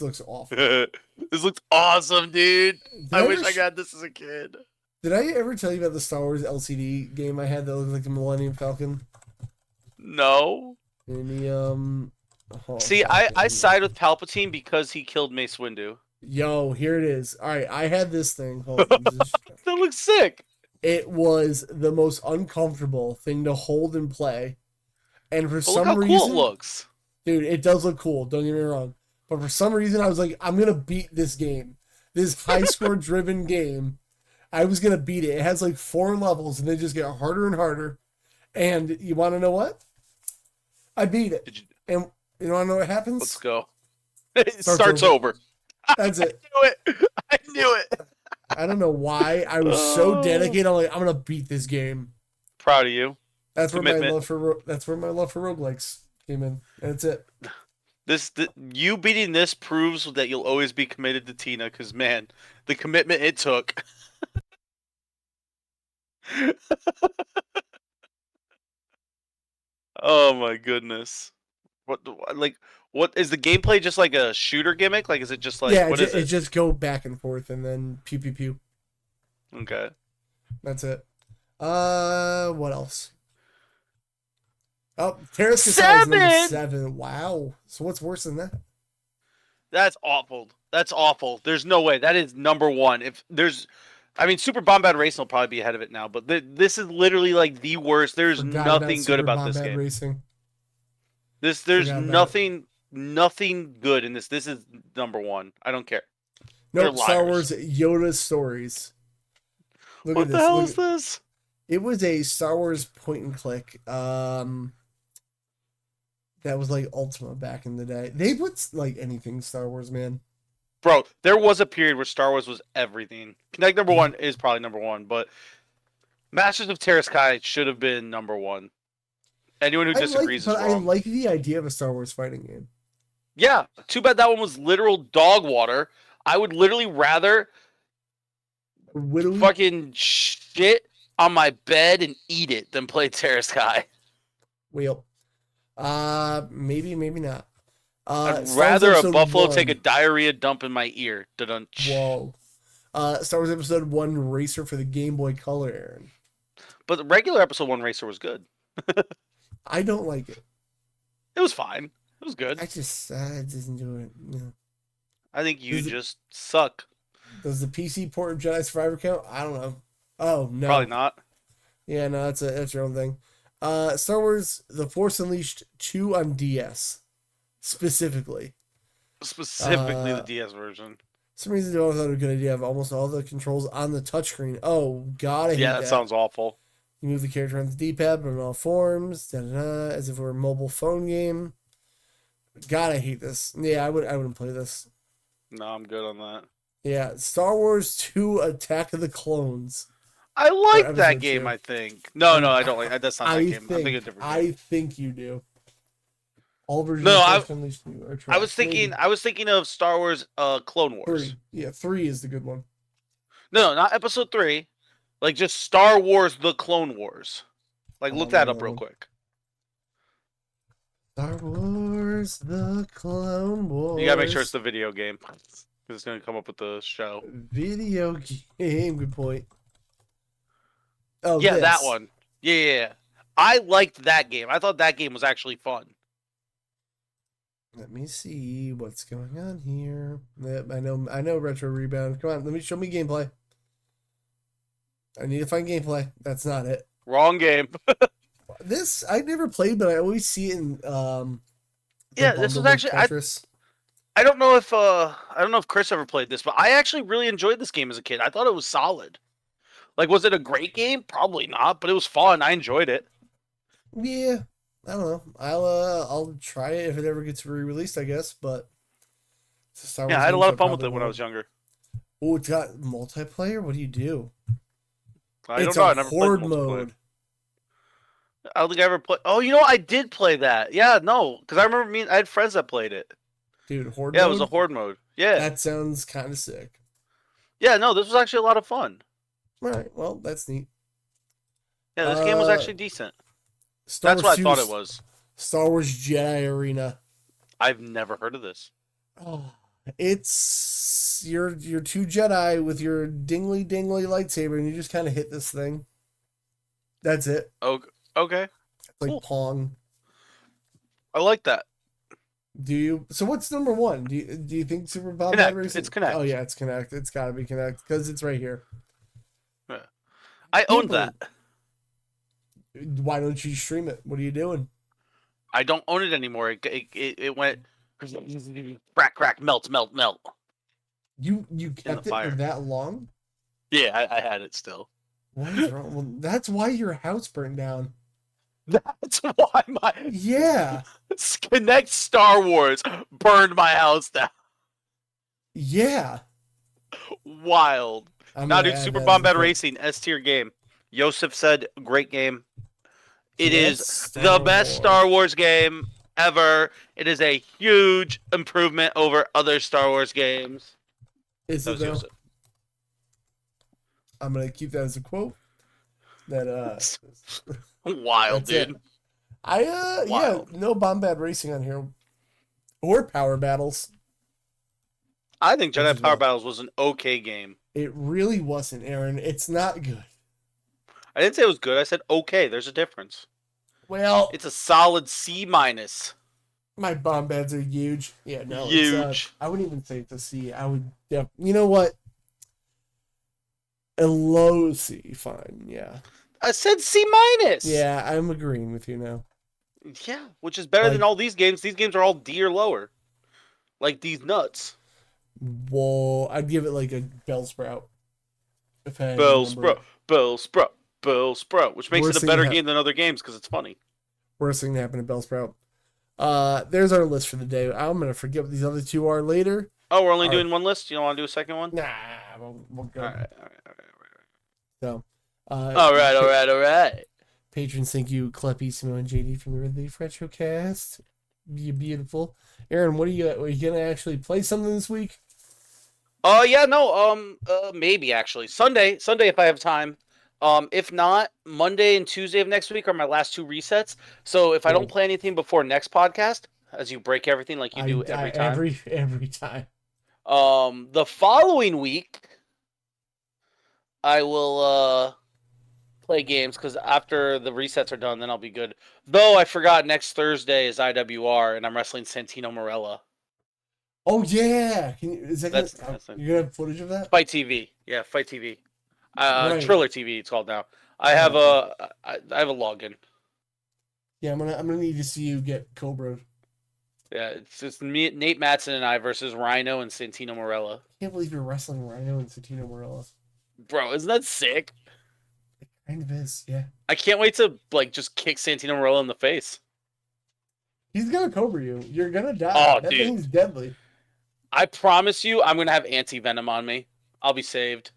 looks awful. This looks awesome, dude. I wish I got this as a kid. Did I ever tell you about the Star Wars LCD game I had that looked like the Millennium Falcon? No. See, I side with Palpatine because he killed Mace Windu. Yo, here it is. All right, I had this thing. Hold on, that looks sick. It was the most uncomfortable thing to hold and play. And for some look how reason, cool it looks. Dude, it does look cool. Don't get me wrong. But for some reason, I was like, I'm going to beat this game. This high score driven game. I was going to beat it. It has like 4 levels and they just get harder and harder. And you want to know what? I beat it. And you want to know what happens? Let's go. It starts over. That's it. I knew it. I don't know why. I was so dedicated. I'm like, I'm going to beat this game. Proud of you. That's where my love for roguelikes came in. And that's it. You beating this proves that you'll always be committed to Tina, because man, the commitment it took. Oh my goodness! What is the gameplay? Just like a shooter gimmick? Like, is it just like it just go back and forth and then pew pew pew. Okay, that's it. What else? Oh, Terrace is number 7. Wow. So what's worse than that? That's awful. That's awful. There's no way. That is number 1. Super Bombad Racing will probably be ahead of it now, but this is literally like the worst. There's nothing good about this game. Racing. There's nothing good in this. This is number 1. I don't care. No, Star Wars Yoda Stories. What the hell is this? It was a Star Wars point and click. That was like Ultima back in the day. They put like anything Star Wars, man. Bro, there was a period where Star Wars was everything. Connect number 1 is probably number 1, but Masters of Terraskai should have been number 1. Anyone who disagrees is wrong. I like the idea of a Star Wars fighting game. Yeah, too bad that one was literal dog water. I would literally rather fucking shit on my bed and eat it than play Terraskai. Well, maybe not. I'd rather a buffalo take a diarrhea dump in my ear. Da-dun. Whoa. Star Wars Episode 1 Racer for the Game Boy Color, Aaron. But the regular Episode 1 Racer was good. I don't like it. It was fine. It was good. I didn't do it. No. I think you just suck. Does the PC port of Jedi Survivor count? I don't know. Oh, no. Probably not. Yeah, no, that's your own thing. Star Wars The Force Unleashed 2 on DS. Specifically the DS version. For some reason, I thought it was a good idea. Have almost all the controls on the touchscreen. Oh God, I hate that. That sounds awful. You move the character on the D-pad, but in all forms, as if it were a mobile phone game. God, I hate this. Yeah, I wouldn't play this. No, I'm good on that. Yeah, Star Wars 2: Attack of the Clones. I like that game. 2. I think. No, I don't like. That's not that game. I'm thinking of a different game. I think you do. All versions. No, I was thinking of Star Wars Clone Wars. 3. Yeah, 3 is the good one. No, not Episode 3. Like just Star Wars: The Clone Wars. Like look that up real quick. Star Wars Wars, the Clone Wars. You gotta make sure it's the video game. Because it's gonna come up with the show. Video game. Good point. Oh, Yeah, this. that one. Yeah. I liked that game. I thought that game was actually fun. Let me see what's going on here. Yep, I know Retro Rebound. Come on, show me gameplay. I need to find gameplay. That's not it. Wrong game. This I never played, but I always see it in Yeah, this was actually I don't know if Chris ever played this, but I actually really enjoyed this game as a kid. I thought it was solid. Like, was it a great game? Probably not, but it was fun. I enjoyed it. Yeah, I don't know. I'll try it if it ever gets re-released, I guess. But it's a Star Wars Yeah, I had a game, lot so of fun with probably it when I won't. was younger. Oh, it's got multiplayer. What do you do? It's a I never horde played multiplayer. mode. I don't think I ever played. Oh, you know what? I did play that. Yeah, no, because I remember I had friends that played it. Dude, horde Yeah, mode? it was a horde mode. Yeah. That sounds kind of sick. Yeah, no, this was actually a lot of fun. All right, well, that's neat. Yeah, this game was actually decent. That's what I thought it was. Star Wars Jedi Arena. I've never heard of this. Oh, it's your two Jedi with your dingly lightsaber, and you just kind of hit this thing. That's it. Okay. It's like Cool. Pong. I like that. Do you? So what's number one? Do you think Super Bob Connect. Racing? It's Connect. Oh yeah, it's Connect. It's got to be Connect because it's right here. Yeah. I owned that. Why don't you stream it? What are you doing? I don't own it anymore. It went crack, melt. You kept it fire. for that long? Yeah, I had it still. What is wrong? Well, that's why your house burned down. That's why my Yeah. Connect Star Wars burned my house down. Yeah. Wild. I'm Now, gonna dude, add Super that as a Bombad clip. Racing, S tier game. Yosef said, great game. It Yes, is Star the best Wars. Star Wars game ever. It is a huge improvement over other Star Wars games. Is That it was though? Yosef. I'm gonna keep that as a quote. That Wild, That's it. dude. Wild. no Bombad Racing on here. Or Power Battles. I think Which Jedi is Power what? Battles was an okay game. It really wasn't, Aaron. It's not good. I didn't say it was good. I said okay. There's a difference. Well, It's a solid C minus. my Bombads are huge. Yeah, no, Huge. It's, I wouldn't even say it's a C. I would. You know what? A low C, fine. Yeah. I said C minus. Yeah, I'm agreeing with you now. Yeah, which is better than Like- all these games. These games are all D or lower. Like these nuts. Whoa, I'd give it like a Bellsprout. If I had to remember. Bellsprout, which makes Worst it a thing better to game than other games because it's funny. Worst thing to happen to Bellsprout. There's our list for the day. I'm gonna forget what these other two are later. Oh, we're only All doing one list? You don't want to do a second one? Nah, we'll go. All right. So, All right. Patrons, thank you, Clepissimo and JD from the Ridley Retrocast. You beautiful. Aaron, are you gonna actually play something this week? Yeah, no, maybe actually. Sunday if I have time. If not, Monday and Tuesday of next week are my last two resets. So if I don't play anything before next podcast, as you break everything like you do every time. Every time. The following week, I will play games because after the resets are done, then I'll be good. Though I forgot next Thursday is IWR and I'm wrestling Santino Morella. Oh yeah, is that That's you're gonna have footage of that? Fight TV. Yeah, Fight TV. Right. Triller TV. It's called now. I have a login. Yeah, I'm gonna need to see you get Cobra. Yeah, it's just me, Nate Matson, and I versus Rhino and Santino Morella. Can't believe you're wrestling Rhino and Santino Morella. Bro, isn't that sick? It kind of is, yeah. I can't wait to just kick Santino Morella in the face. He's gonna Cobra you. You're gonna die. Oh, that dude. thing's deadly. I promise you, I'm gonna have anti-venom on me. I'll be saved.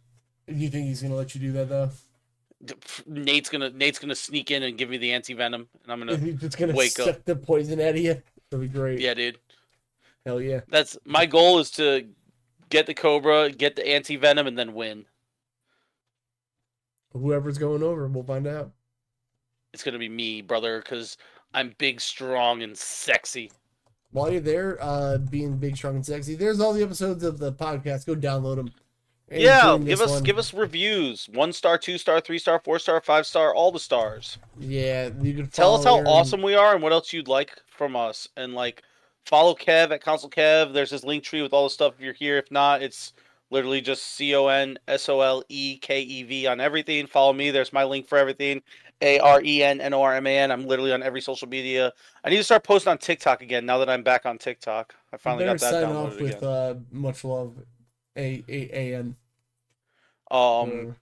You think he's gonna let you do that though? Nate's gonna sneak in and give me the anti-venom, and I'm gonna He's just gonna wake suck up. the poison out of you. That'll be great. Yeah, dude. Hell yeah. That's my goal is to get the Cobra, get the anti-venom, and then win. Whoever's going over, we'll find out. It's gonna be me, brother, because I'm big, strong, and sexy. while you're there, being big, strong, and sexy, there's all the episodes of the podcast. Go download them. Yeah, give us reviews. 1 star, 2 star, 3 star, 4 star, 5 star, all the stars. Yeah, you can Tell us how Aaron. awesome we are and what else you'd like from us. And like follow Kev at Console Kev. There's his link tree with all the stuff if you're here. If not, it's literally just CONSOLEKEV on everything. Follow me. There's my link for everything. ARENNORMAN. I'm literally on every social media. I need to start posting on TikTok again now that I'm back on TikTok. I finally got that sign downloaded off with again. Much love. AN. No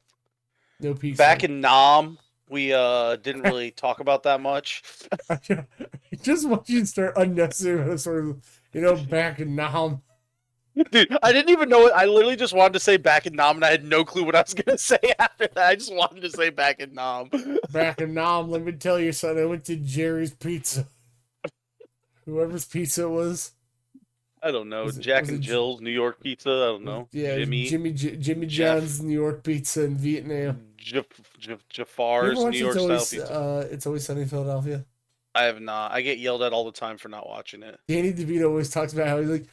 peace. Back in Nam, we didn't really talk about that much. I just want you to start unnecessary sort of, back in Nam. Dude, I didn't even know it. I literally just wanted to say back in Nam, and I had no clue what I was gonna say after that. I just wanted to say back in Nam. Back in Nam, let me tell you, son. I went to Jerry's Pizza. Whoever's pizza it was. I don't know. Jack and Jill's New York Pizza. I don't know. Yeah, Jimmy Jeff. John's New York Pizza in Vietnam. Jafar's New York style pizza. It's Always Sunny in Philadelphia. I have not. I get yelled at all the time for not watching it. Danny DeVito always talks about how he's like,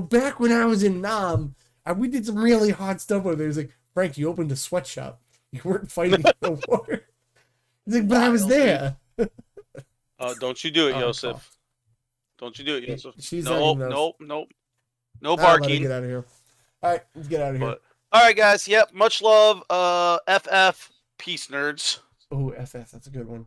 back when I was in Nam, we did some really hot stuff over there. He's like, Frank, you opened a sweatshop. You weren't fighting the war. He's like, but I was there. Don't you do it, Yosef. Don't you do it, Yosef. Nope. No barking. Get out of here. All right, let's get out of here. All right, guys. Yep. Much love. FF. Peace, nerds. Oh, FF. That's a good one.